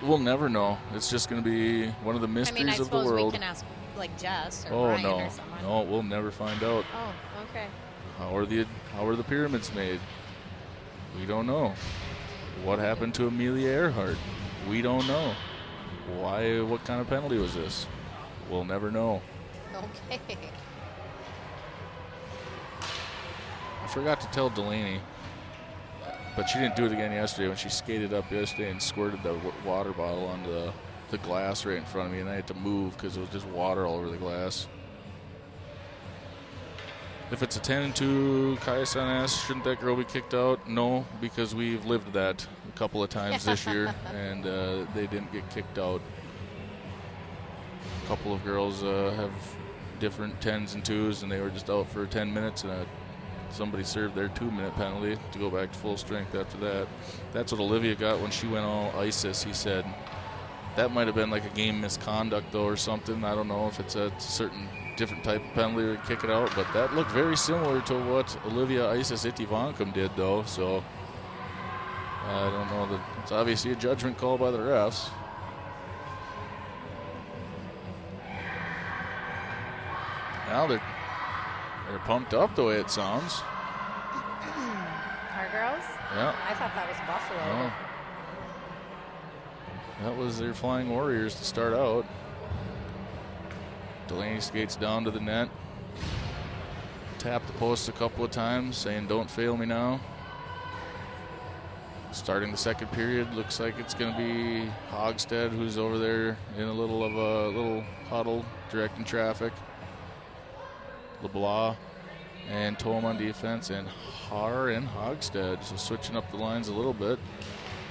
[SPEAKER 1] We'll never know. It's just going to be one of the mysteries of the world.
[SPEAKER 2] I suppose we can ask like Jess or Brian or someone.
[SPEAKER 1] No, we'll never find out.
[SPEAKER 2] Oh, okay.
[SPEAKER 1] How are the pyramids made? We don't know. What happened to Amelia Earhart? We don't know. What kind of penalty was this? We'll never know.
[SPEAKER 2] Okay.
[SPEAKER 1] I forgot to tell Delaney, but she didn't do it again yesterday when she skated up yesterday and squirted the water bottle onto the glass right in front of me, and I had to move because it was just water all over the glass. If it's a 10 and 2, Kaya-san asks, shouldn't that girl be kicked out? No, because we've lived that a couple of times this year, and they didn't get kicked out. A couple of girls have different 10s and 2s, and they were just out for 10 minutes, and somebody served their 2-minute penalty to go back to full strength after that. That's what Olivia got when she went all ISIS, he said. That might have been like a game misconduct, though, or something. I don't know if it's a certain different type of penalty to kick it out, but that looked very similar to what Olivia Isis Itivankum did, though, so I don't know. That it's obviously a judgment call by the refs. Now they're pumped up the way it sounds.
[SPEAKER 2] Our girls?
[SPEAKER 1] Yeah.
[SPEAKER 2] I thought that was Buffalo.
[SPEAKER 1] Oh. That was their Flying Warriors to start out. Delaney skates down to the net. Tapped the post a couple of times, saying, "Don't fail me now." Starting the second period, looks like it's going to be Hogstead, who's over there in a little huddle, directing traffic. LeBlanc and Tom on defense, and Har and Hogstead. So switching up the lines a little bit.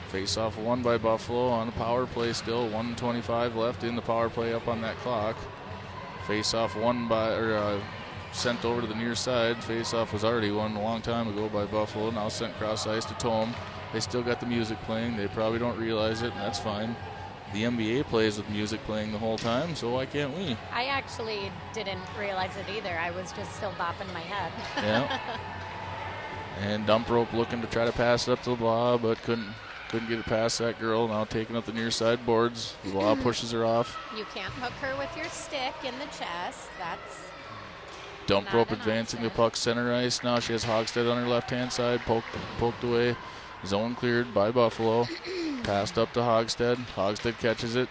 [SPEAKER 1] Face-off won by Buffalo on the power play still. 1:25 left in the power play up on that clock. Face-off won by, or sent over to the near side. Face-off was already won a long time ago by Buffalo. Now sent cross ice to Tome. They still got the music playing. They probably don't realize it, and that's fine. The NBA plays with music playing the whole time, so why can't we?
[SPEAKER 2] I actually didn't realize it either. I was just still bopping my head.
[SPEAKER 1] Yeah. And dump rope looking to try to pass it up to LeBlanc, but couldn't get it past that girl. Now taking up the near side boards. LeBlanc pushes her off.
[SPEAKER 2] You can't hook her with your stick in the chest. That's
[SPEAKER 1] Dump
[SPEAKER 2] not
[SPEAKER 1] rope
[SPEAKER 2] an
[SPEAKER 1] advancing the
[SPEAKER 2] option.
[SPEAKER 1] puck center ice. Now she has Hogstead on her left-hand side, poked away. Zone cleared by Buffalo. Passed up to Hogstead. Hogstead catches it.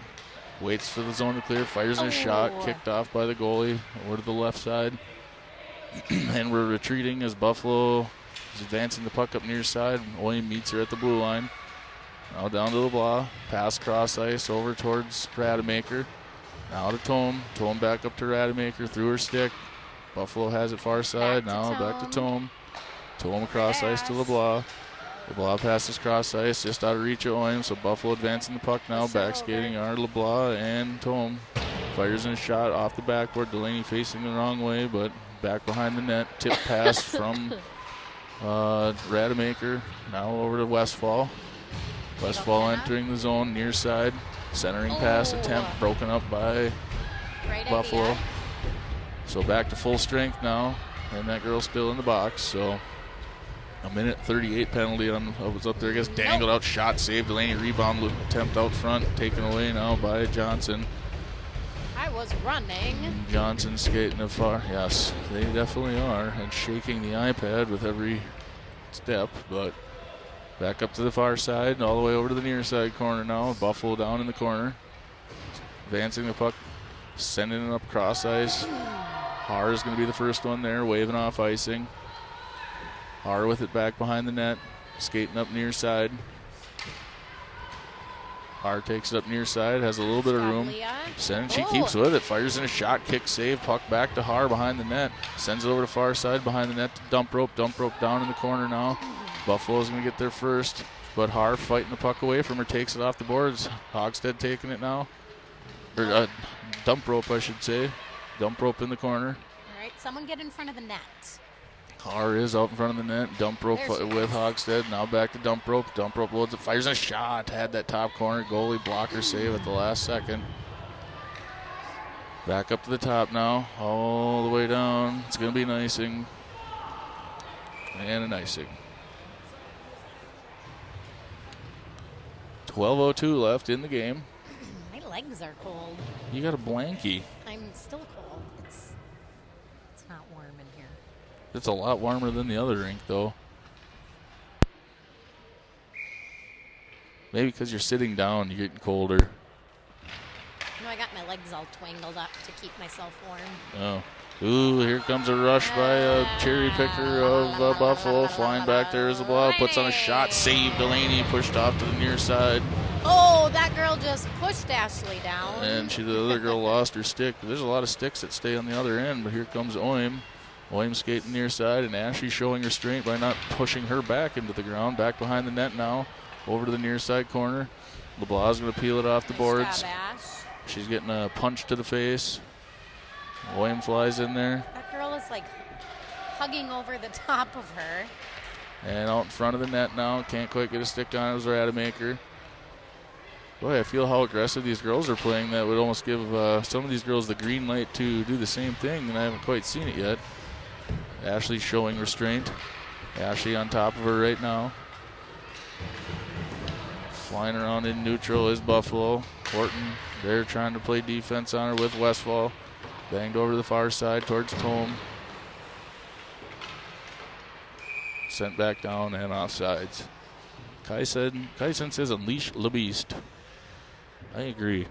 [SPEAKER 1] Waits for the zone to clear. Fires a shot. Kicked off by the goalie over to the left side. And we're retreating as Buffalo is advancing the puck up near side. Oyen meets her at the blue line. Now down to LeBlanc. Pass cross ice over towards Rademacher. Now to Tome. Tome back up to Rademacher through her stick. Buffalo has it far side. Back to Tome. Tome across ice to LeBlanc. LeBlanc passes cross ice just out of reach of Oyen, so Buffalo advancing the puck now. Back skating are LeBlanc and Tome. Fires in a shot off the backboard. Delaney facing the wrong way, but back behind the net. Tip pass from Rademacher. Now over to Westfall. Westfall entering the zone near side. Centering pass attempt broken up by
[SPEAKER 2] great
[SPEAKER 1] Buffalo.
[SPEAKER 2] idea.
[SPEAKER 1] So back to full strength now, and that girl's still in the box. So a minute 38 penalty on was up there. I guess dangled out, shot, saved. Delaney rebound attempt out front, taken away now by Johnson.
[SPEAKER 2] I was running.
[SPEAKER 1] Johnson skating the far. Yes, they definitely are, and shaking the iPad with every step. But back up to the far side, all the way over to the near side corner now. Buffalo down in the corner, advancing the puck, sending it up cross ice. Har is going to be the first one there, waving off icing. Har with it back behind the net, skating up near side. Har takes it up near side, has a little bit of room. She keeps with it, fires in a shot, kick save, puck back to Har behind the net. Sends it over to far side behind the net to dump rope down in the corner now. Buffalo's going to get there first, but Har fighting the puck away from her, takes it off the boards. Hogstead taking it now. Or dump rope, I should say. Dump rope in the corner.
[SPEAKER 2] All right, someone get in front of the net.
[SPEAKER 1] Har is out in front of the net. Dump rope with Hogstead. Now back to dump rope. Dump rope loads it. Fires a shot. Had that top corner. Goalie blocker save at the last second. Back up to the top now. All the way down. It's going to be an icing. And an icing. 12:02 left in the game.
[SPEAKER 2] My legs are cold.
[SPEAKER 1] You got a blankie.
[SPEAKER 2] I'm still cold. It's not warm in here.
[SPEAKER 1] It's a lot warmer than the other rink, though. Maybe because you're sitting down, you're getting colder.
[SPEAKER 2] I got my legs all twangled up to keep myself warm.
[SPEAKER 1] Oh. Ooh, here comes a rush by a cherry picker of Buffalo. Flying back there is LeBlanc. Puts on a shot. Save Delaney. Pushed off to the near side.
[SPEAKER 2] Oh, that girl just pushed Ashley down.
[SPEAKER 1] And the other girl lost her stick. There's a lot of sticks that stay on the other end, but here comes Oym. Oym skating near side, and Ashley showing restraint by not pushing her back into the ground. Back behind the net now. Over to the near side corner. LeBlanc's going to peel it off the boards. She's getting a punch to the face. Oym flies in there.
[SPEAKER 2] That girl is like hugging over the top of her.
[SPEAKER 1] And out in front of the net now. Can't quite get a stick on it. It was Rademacher. Boy, I feel how aggressive these girls are playing. That would almost give some of these girls the green light to do the same thing, and I haven't quite seen it yet. Ashley showing restraint. Ashley on top of her right now. Flying around in neutral is Buffalo. Horton, they're trying to play defense on her with Westfall. Banged over to the far side towards Tome. Sent back down and offsides. Kaisen says unleash the beast. I agree.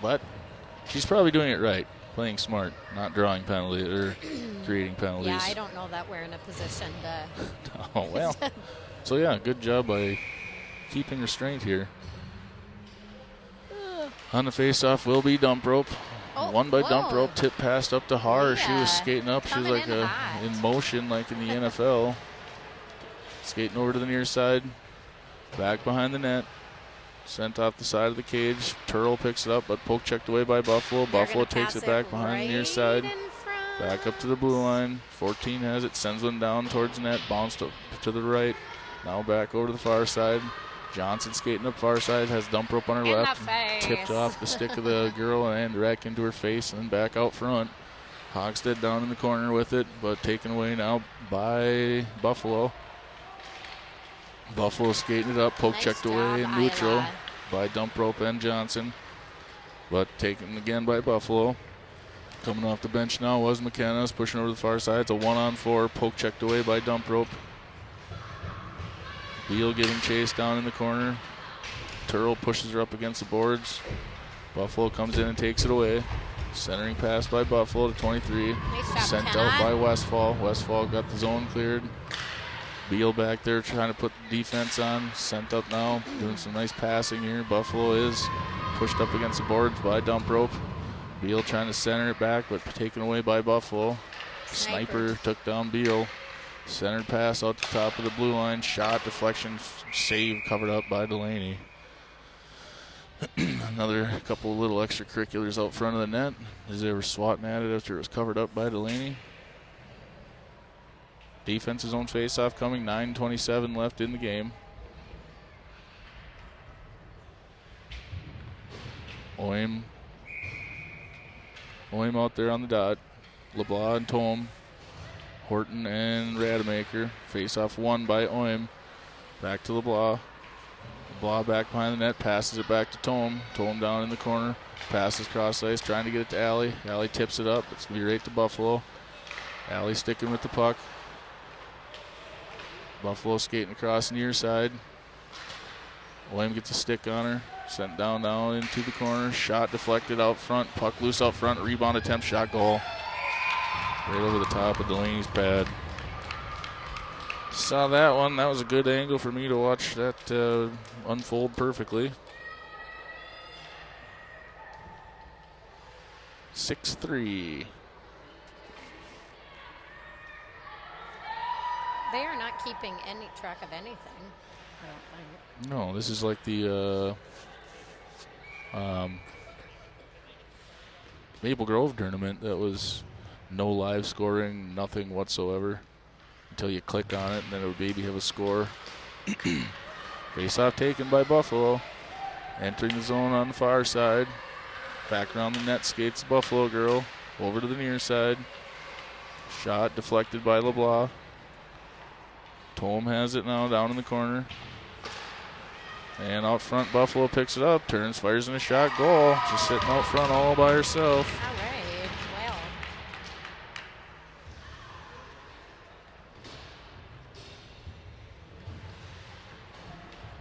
[SPEAKER 1] But she's probably doing it right. Playing smart, not drawing penalties or creating penalties.
[SPEAKER 2] Yeah, I don't know that we're in a position to.
[SPEAKER 1] Oh, well. So, yeah, good job by keeping restraint here. On the face-off will be dump rope. Won by dump rope. Tip passed up to Har. She was skating up. She was like in motion like in the NFL. Skating over to the near side. Back behind the net. Sent off the side of the cage. Turtle picks it up, but poke checked away by Buffalo.
[SPEAKER 2] They're
[SPEAKER 1] Buffalo
[SPEAKER 2] gonna
[SPEAKER 1] takes
[SPEAKER 2] pass
[SPEAKER 1] it back behind the near
[SPEAKER 2] right
[SPEAKER 1] side.
[SPEAKER 2] in front.
[SPEAKER 1] Back up to the blue line. 14 has it. Sends one down towards the net. Bounced up to the right. Now back over to the far side. Johnson skating up far side. Has dump rope on her
[SPEAKER 2] In the
[SPEAKER 1] left.
[SPEAKER 2] face.
[SPEAKER 1] Tipped off the stick of the girl and direct into her face and then back out front. Hogstead down in the corner with it, but taken away now by Buffalo. Buffalo skating it up, poke
[SPEAKER 2] Nice
[SPEAKER 1] checked away
[SPEAKER 2] job,
[SPEAKER 1] in neutral
[SPEAKER 2] Isla.
[SPEAKER 1] by dump rope and Johnson, but taken again by Buffalo. Coming off the bench now was McKenna's pushing over to the far side. It's a 1-on-4, poke checked away by dump rope. Beal getting chased down in the corner. Turtle pushes her up against the boards. Buffalo comes in and takes it away. Centering pass by Buffalo to 23.
[SPEAKER 2] Nice job,
[SPEAKER 1] Sent
[SPEAKER 2] McKenna.
[SPEAKER 1] out by Westfall. Westfall got the zone cleared. Beal back there trying to put the defense on. Sent up now, doing some nice passing here. Buffalo is pushed up against the boards by dump rope. Beal trying to center it back, but taken away by Buffalo. Sniper took down Beal. Centered pass out the top of the blue line. Shot, deflection, save covered up by Delaney. Another couple of little extracurriculars out front of the net as they were swatting at it after it was covered up by Delaney. Defense's own face-off coming, 9:27 left in the game. Oim out there on the dot. LeBlanc and Tome. Horton and Rademacher. Face-off won by Oim. Back to LeBlanc. LeBlanc back behind the net, passes it back to Tome. Tome down in the corner. Passes cross ice, trying to get it to Alley. Alley tips it up. It's going to be right to Buffalo. Alley sticking with the puck. Buffalo skating across near side. William gets a stick on her. Sent down into the corner. Shot deflected out front. Puck loose out front. Rebound attempt. Shot goal. Right over the top of Delaney's pad. Saw that one. That was a good angle for me to watch that unfold perfectly. 6-3.
[SPEAKER 2] They are not keeping any track of anything, I don't think.
[SPEAKER 1] No, this is like the Maple Grove tournament that was no live scoring, nothing whatsoever until you click on it, and then it would maybe have a score. Face-off taken by Buffalo. Entering the zone on the far side. Back around the net skates the Buffalo girl. Over to the near side. Shot deflected by LeBlanc. Tome has it now down in the corner. And out front, Buffalo picks it up, turns, fires in a shot, goal. Just sitting out front all by herself.
[SPEAKER 2] All right, well.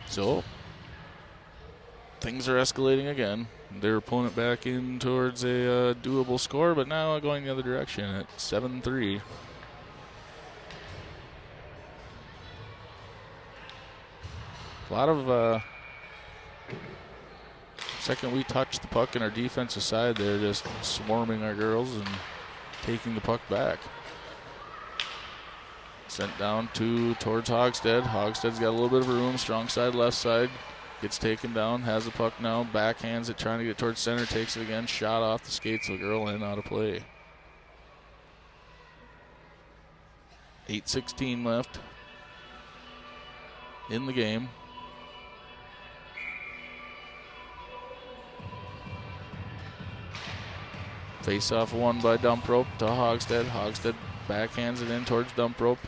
[SPEAKER 1] So, things are escalating again. They're pulling it back in towards a doable score, but now going the other direction at 7-3. A lot of second we touch the puck in our defensive side, they're just swarming our girls and taking the puck back. Sent down towards Hogstead. Hogstead's got a little bit of room. Strong side, left side. Gets taken down. Has the puck now. Backhands it, trying to get towards center. Takes it again. Shot off the skates of the girl and out of play. 8:16 left in the game. Face-off won by dump rope to Hogstead. Hogstead backhands it in towards dump rope.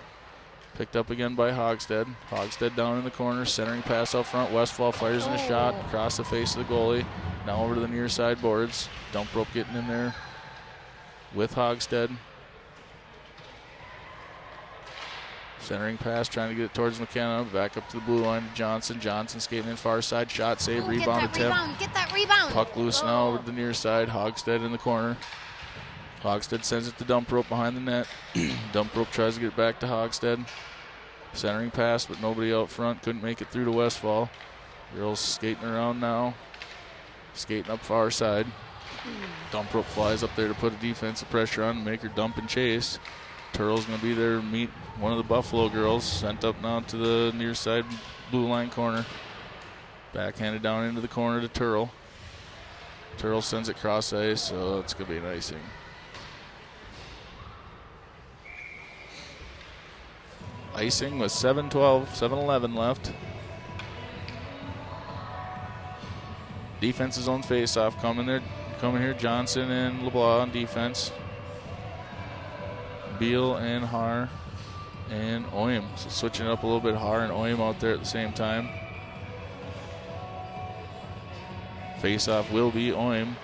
[SPEAKER 1] Picked up again by Hogstead. Hogstead down in the corner. Centering pass out front. Westfall fires in a shot across the face of the goalie. Now over to the near side boards. Dump rope getting in there with Hogstead. Centering pass, trying to get it towards McKenna. Back up to the blue line to Johnson. Johnson skating in far side. Shot, save, rebound attempt.
[SPEAKER 2] Get that rebound.
[SPEAKER 1] Puck loose now over to the near side. Hogstead in the corner. Hogstead sends it to dump rope behind the net. Dump rope tries to get it back to Hogstead. Centering pass, but nobody out front. Couldn't make it through to Westfall. Girls skating around now. Skating up far side. Dump rope flies up there to put a defensive pressure on and make her dump and chase. Turtle's going to be there to meet one of the Buffalo girls. Sent up now to the near side blue line corner. Backhanded down into the corner to Turl. Turl sends it cross ice, so it's going to be an icing. Icing with 7:11 left. Defense's own face-off coming here. Johnson and LeBlanc on defense. Beal and Haar and Oim. So switching it up a little bit, Haar and Oim out there at the same time. Face-off will be Oim.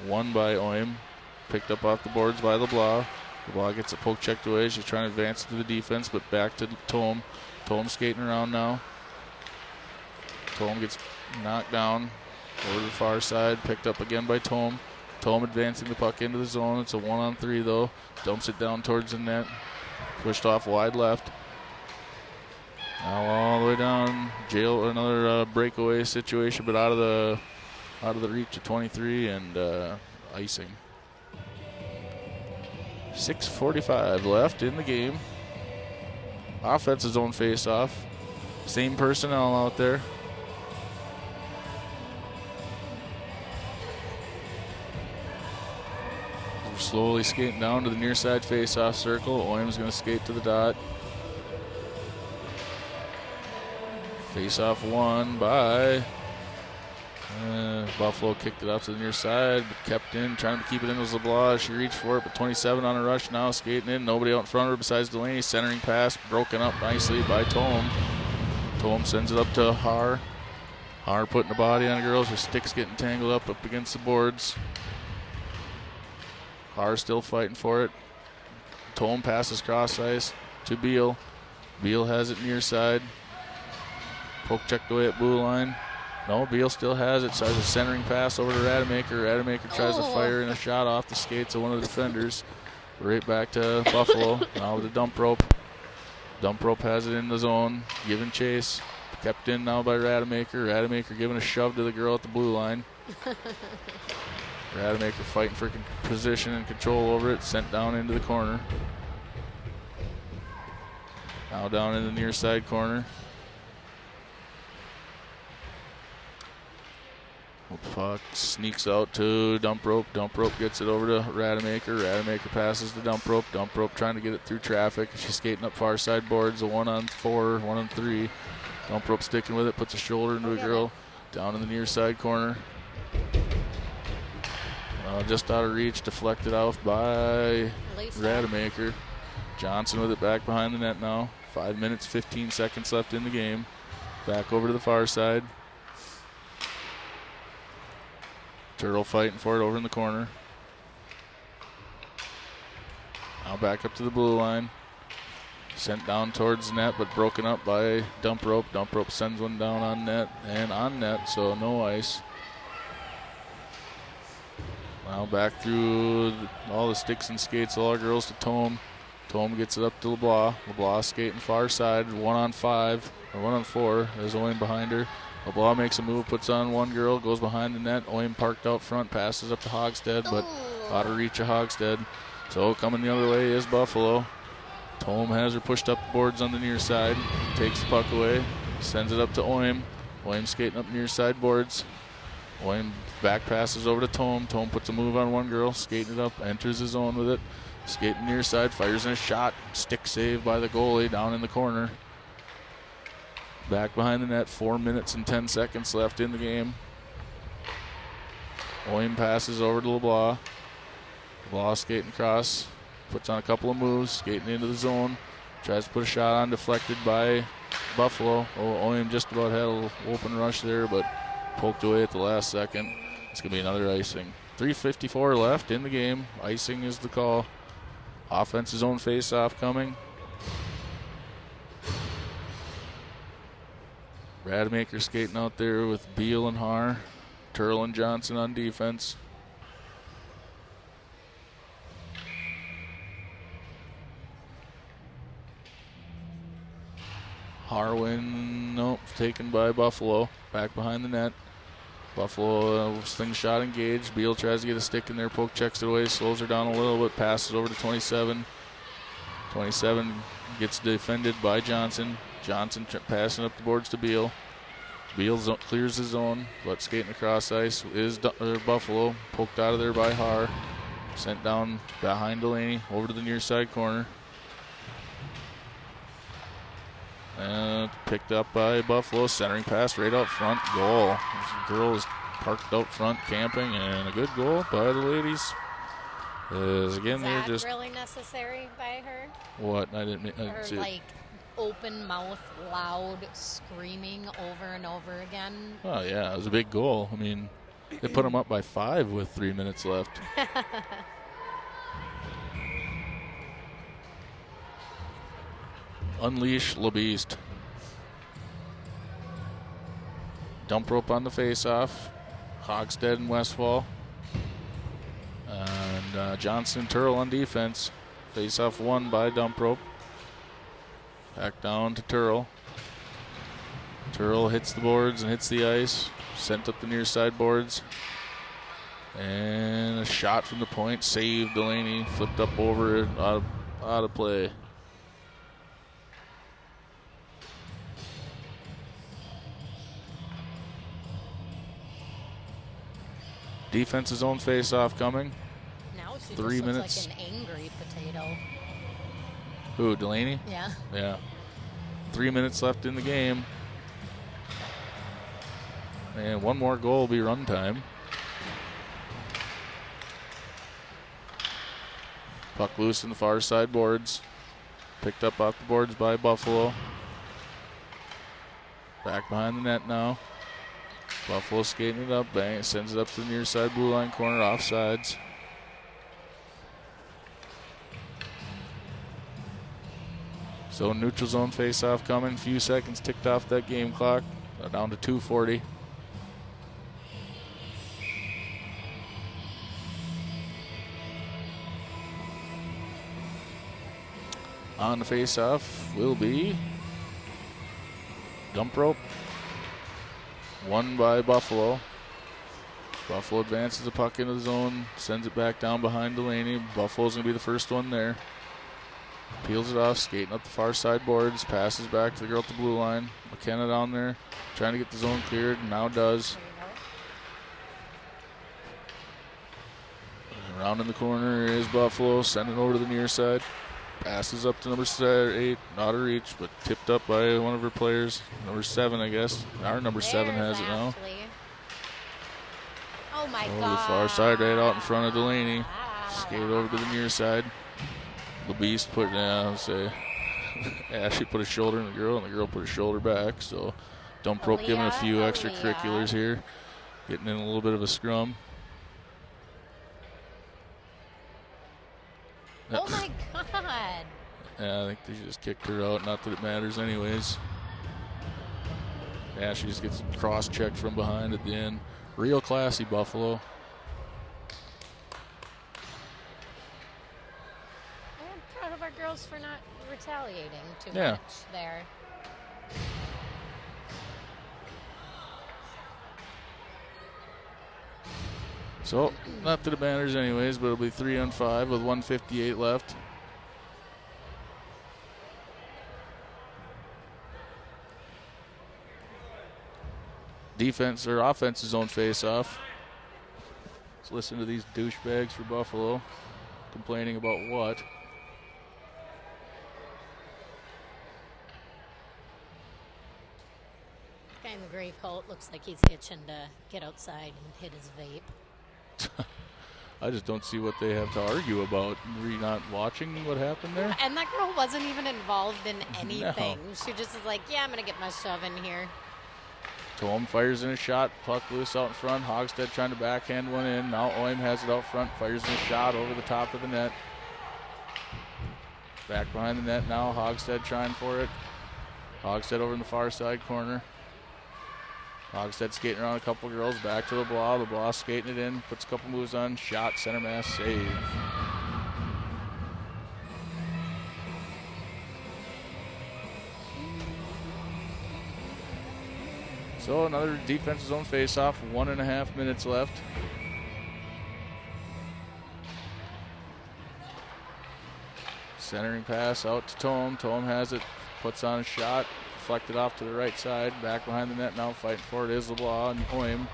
[SPEAKER 1] Won by Oim. Picked up off the boards by LeBlanc. LeBlanc gets a poke checked away. She's trying to advance to the defense, but back to Tome. Tome skating around now. Tome gets knocked down over to the far side. Picked up again by Tome. Tome advancing the puck into the zone. It's a 1-on-3 though. Dumps it down towards the net. Pushed off wide left. Now all the way down. Another breakaway situation, but out of the reach of 23 and icing. 6:45 left in the game. Offense's own face-off. Same personnel out there. We're slowly skating down to the near side face-off circle. Oim's going to skate to the dot. Face-off won by Buffalo. Kicked it out to the near side, but kept in, trying to keep it in was LeBlanc. She reached for it, but 27 on a rush now, skating in. Nobody out in front of her besides Delaney. Centering pass, broken up nicely by Tome. Tome sends it up to Haar. Haar putting the body on the girls. Her stick's getting tangled up against the boards. Haar still fighting for it. Tome passes cross ice to Beal. Beal has it near side. Poke checked away at blue line. No, Beal still has it. So there's a centering pass over to Rademacher. Rademacher tries to fire in a shot off the skates of one of the defenders. Right back to Buffalo. Now with the dump rope. Dump rope has it in the zone. Giving chase. Kept in now by Rademacher. Rademacher giving a shove to the girl at the blue line. Rademacher fighting for position and control over it. Sent down into the corner. Now down in the near side corner. Puck sneaks out to dump rope. Dump rope gets it over to Rademacher. Rademacher passes to dump rope. Dump rope trying to get it through traffic. She's skating up far side boards. A 1-on-4, 1-on-3. Dump rope sticking with it. Puts a shoulder into a girl. Down in the near side corner. Just out of reach. Deflected out by Rademacher. Johnson with it back behind the net now. 5 minutes, 15 seconds left in the game. Back over to the far side. Turtle fighting for it over in the corner. Now back up to the blue line. Sent down towards net, but broken up by dump rope. Dump rope sends one down on net and on net, so no ice. Now back through all the sticks and skates, all our girls to Tome. Tome gets it up to LeBlanc. LeBlanc skating far side, 1-on-5 or 1-on-4. There's Owen behind her. LeBlanc makes a move, puts on one girl, goes behind the net. Oim parked out front, passes up to Hogstead, but out of reach of Hogstead. So coming the other way is Buffalo. Tome has her pushed up the boards on the near side, takes the puck away, sends it up to Oim. Oim skating up near side boards. Oim back passes over to Tome. Tome puts a move on one girl, skating it up, enters his zone with it. Skating near side, fires in a shot. Stick save by the goalie down in the corner. Back behind the net, 4 minutes and 10 seconds left in the game. Oim passes over to LeBlanc. LeBlanc skating across, puts on a couple of moves, skating into the zone. Tries to put a shot on, deflected by Buffalo. Oim just about had an open rush there, but poked away at the last second. It's going to be another icing. 3:54 left in the game. Icing is the call. Offense's own face-off coming. Rademacher skating out there with Beal and Haar. Turl and Johnson on defense. Harwin, nope, taken by Buffalo. Back behind the net. Buffalo sling shot engaged. Beal tries to get a stick in there, poke checks it away, slows her down a little bit, passes over to 27. 27 gets defended by Johnson. Johnson passing up the boards to Beal. Beal clears the zone, but skating across ice is Buffalo. Poked out of there by Haar. Sent down behind Delaney, over to the near side corner. And picked up by Buffalo. Centering pass right out front. Goal. This girl is parked out front camping, and a good goal by the ladies. Again, they're
[SPEAKER 2] that
[SPEAKER 1] just
[SPEAKER 2] really necessary by her?
[SPEAKER 1] what I didn't
[SPEAKER 2] Or
[SPEAKER 1] see.
[SPEAKER 2] like open mouth, loud screaming over and over again.
[SPEAKER 1] Oh yeah, it was a big goal. I mean, they put them up by 5 with 3 minutes left. Unleash LeBeast. Dump rope on the face-off. Hogstead and Westfall. And Johnson Turl on defense. Face-off won by dump rope. Back down to Turl. Turl hits the boards and hits the ice. Sent up the near side boards. And a shot from the point. Saved Delaney. Flipped up over it. Out of play. Defense's own face-off coming.
[SPEAKER 2] Now she
[SPEAKER 1] 3
[SPEAKER 2] just
[SPEAKER 1] minutes.
[SPEAKER 2] looks like an angry potato.
[SPEAKER 1] Who, Delaney?
[SPEAKER 2] Yeah.
[SPEAKER 1] Yeah. 3 minutes left in the game. And one more goal will be run time. Puck loose in the far side boards. Picked up off the boards by Buffalo. Back behind the net now. Buffalo skating it up, bang, sends it up to the near side blue line corner, offsides. So neutral zone face-off coming. Few seconds ticked off that game clock. Down to 2:40. On the face-off will be dump rope. Won by Buffalo. Buffalo advances the puck into the zone, sends it back down behind Delaney. Buffalo's going to be the first one there. Peels it off, skating up the far side boards, passes back to the girl at the blue line. McKenna down there, trying to get the zone cleared, now does. Around in the corner is Buffalo, sending over to the near side. Passes up to number 8, not a reach, but tipped up by one of her players. Number 7, I guess. Our number 7 has it now.
[SPEAKER 2] Ashley. Oh my
[SPEAKER 1] Over
[SPEAKER 2] God.
[SPEAKER 1] the far side, right out in front of Delaney. Skate over to the near side. The Beast put, Ashley put a shoulder in the girl, and the girl put a shoulder back. So dump rope giving a few extracurriculars here. Getting in a little bit of a scrum.
[SPEAKER 2] Oh my God.
[SPEAKER 1] Yeah, I think they just kicked her out. Not that it matters anyways. Yeah, she just gets cross-checked from behind at the end. Real classy, Buffalo.
[SPEAKER 2] I'm proud of our girls for not retaliating too
[SPEAKER 1] Yeah.
[SPEAKER 2] much there.
[SPEAKER 1] So, not that it matters anyways, but it'll be 3-on-5 with 1:58 left. Defense or offense's zone face-off. Let's listen to these douchebags for Buffalo complaining about what.
[SPEAKER 2] Guy in the gray coat looks like he's itching to get outside and hit his vape.
[SPEAKER 1] I just don't see what they have to argue about. Were you not watching what happened there?
[SPEAKER 2] And that girl wasn't even involved in anything. She just is like, yeah, I'm going to get my shove in here.
[SPEAKER 1] Tom fires in a shot, puck loose out in front. Hogstead trying to backhand one in. Now Oim has it out front, fires in a shot over the top of the net. Back behind the net now, Hogstead trying for it. Hogstead over in the far side corner. Hogstead skating around a couple girls, back to LeBlanc. LeBlanc skating it in, puts a couple moves on, shot, center mass, save. So another defensive zone face-off, 1.5 minutes left. Centering pass out to Tom. Tom has it, puts on a shot, deflected off to the right side. Back behind the net now, fighting for it is LeBlanc and Oim.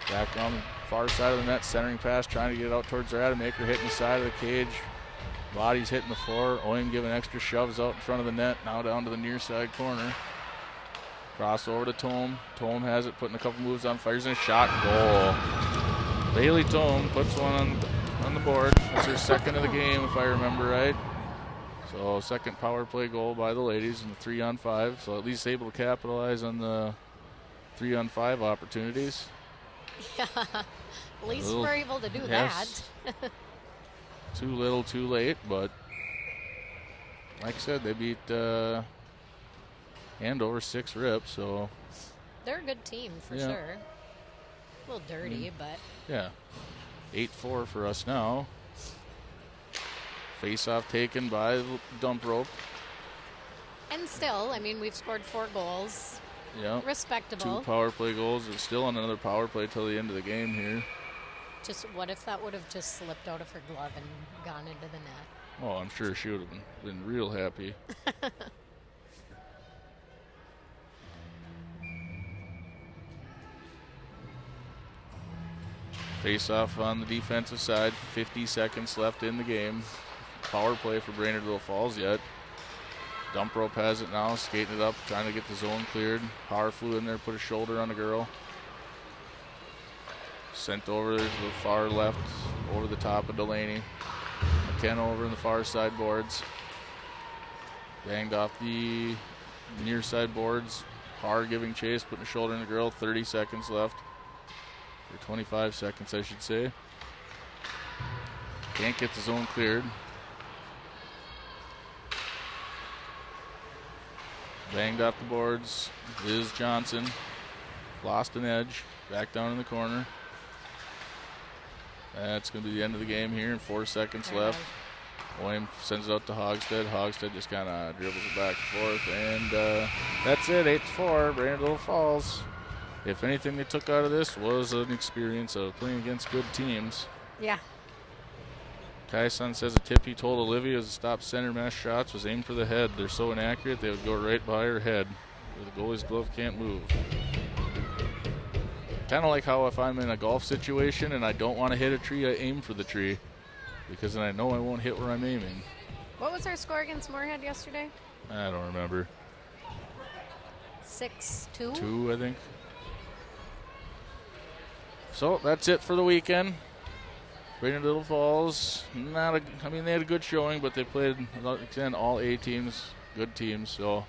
[SPEAKER 1] Back on the far side of the net, centering pass, trying to get it out towards Rademacher, hitting the side of the cage. Body's hitting the floor. Oim giving extra shoves out in front of the net. Now down to the near side corner. Cross over to Tome. Tome has it, putting a couple moves on, fires in a shot, goal. Bailey Tome puts one on the board. That's her second of the game, if I remember right. So second power play goal by the ladies in the 3-on-5. So at least able to capitalize on the 3-on-5 opportunities.
[SPEAKER 2] Yeah, at least we're able to do
[SPEAKER 1] yes.
[SPEAKER 2] that.
[SPEAKER 1] Too little, too late, but like I said, they beat Andover 6-rip, so.
[SPEAKER 2] They're a good team for
[SPEAKER 1] yeah.
[SPEAKER 2] sure. A little dirty, but.
[SPEAKER 1] Yeah. 8-4 for us now. Face-off taken by the dump rope.
[SPEAKER 2] And still, I mean, we've scored 4 goals.
[SPEAKER 1] Yeah.
[SPEAKER 2] Respectable.
[SPEAKER 1] 2 power play goals. It's still on another power play till the end of the game here.
[SPEAKER 2] Just what if that would have just slipped out of her glove and gone into the net?
[SPEAKER 1] Oh, I'm sure she would have been real happy. Face off on the defensive side. 50 seconds left in the game. Power play for Brainerd Little Falls yet. Dump rope has it now, skating it up, trying to get the zone cleared. Power flew in there, put a shoulder on the girl. Sent over to the far left, over the top of Delaney. McKenna over in the far side boards. Banged off the near side boards. Har giving chase, putting a shoulder on the girl. 30 seconds left. Or 25 seconds, I should say. Can't get the zone cleared. Banged off the boards. Liz Johnson lost an edge. Back down in the corner. That's going to be the end of the game here. 4 seconds left. William sends it out to Hogstead. Hogstead just kind of dribbles it back and forth. And that's it. 8-4. Brainerd Little Falls. If anything they took out of this was an experience of playing against good teams.
[SPEAKER 2] Yeah.
[SPEAKER 1] Kai-san says a tip he told Olivia was to stop center mass shots was aimed for the head. They're so inaccurate they would go right by her head where the goalie's glove can't move. Kind of like how if I'm in a golf situation and I don't want to hit a tree, I aim for the tree because then I know I won't hit where I'm aiming.
[SPEAKER 2] What was our score against Moorhead yesterday?
[SPEAKER 1] I don't remember.
[SPEAKER 2] 6-2?
[SPEAKER 1] 2, I think. So that's it for the weekend. Brainerd Little Falls, I mean, they had a good showing, but they played, again, all A teams, good teams, so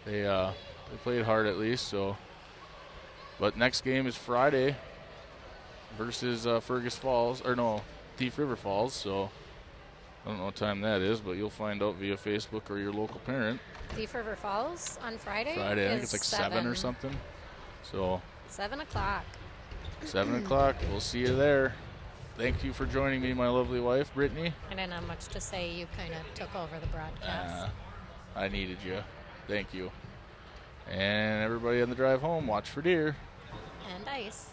[SPEAKER 1] they played hard at least. So, but next game is Friday versus Fergus Falls, or no, Thief River Falls. So I don't know what time that is, but you'll find out via Facebook or your local parent.
[SPEAKER 2] Thief River Falls on Friday.
[SPEAKER 1] I think it's like 7 or something. So
[SPEAKER 2] 7 o'clock.
[SPEAKER 1] 7 o'clock. We'll see you there. Thank you for joining me, my lovely wife, Brittany.
[SPEAKER 2] I didn't have much to say. You kind of took over the broadcast.
[SPEAKER 1] I needed you. Thank you. And everybody on the drive home, watch for deer.
[SPEAKER 2] And ice.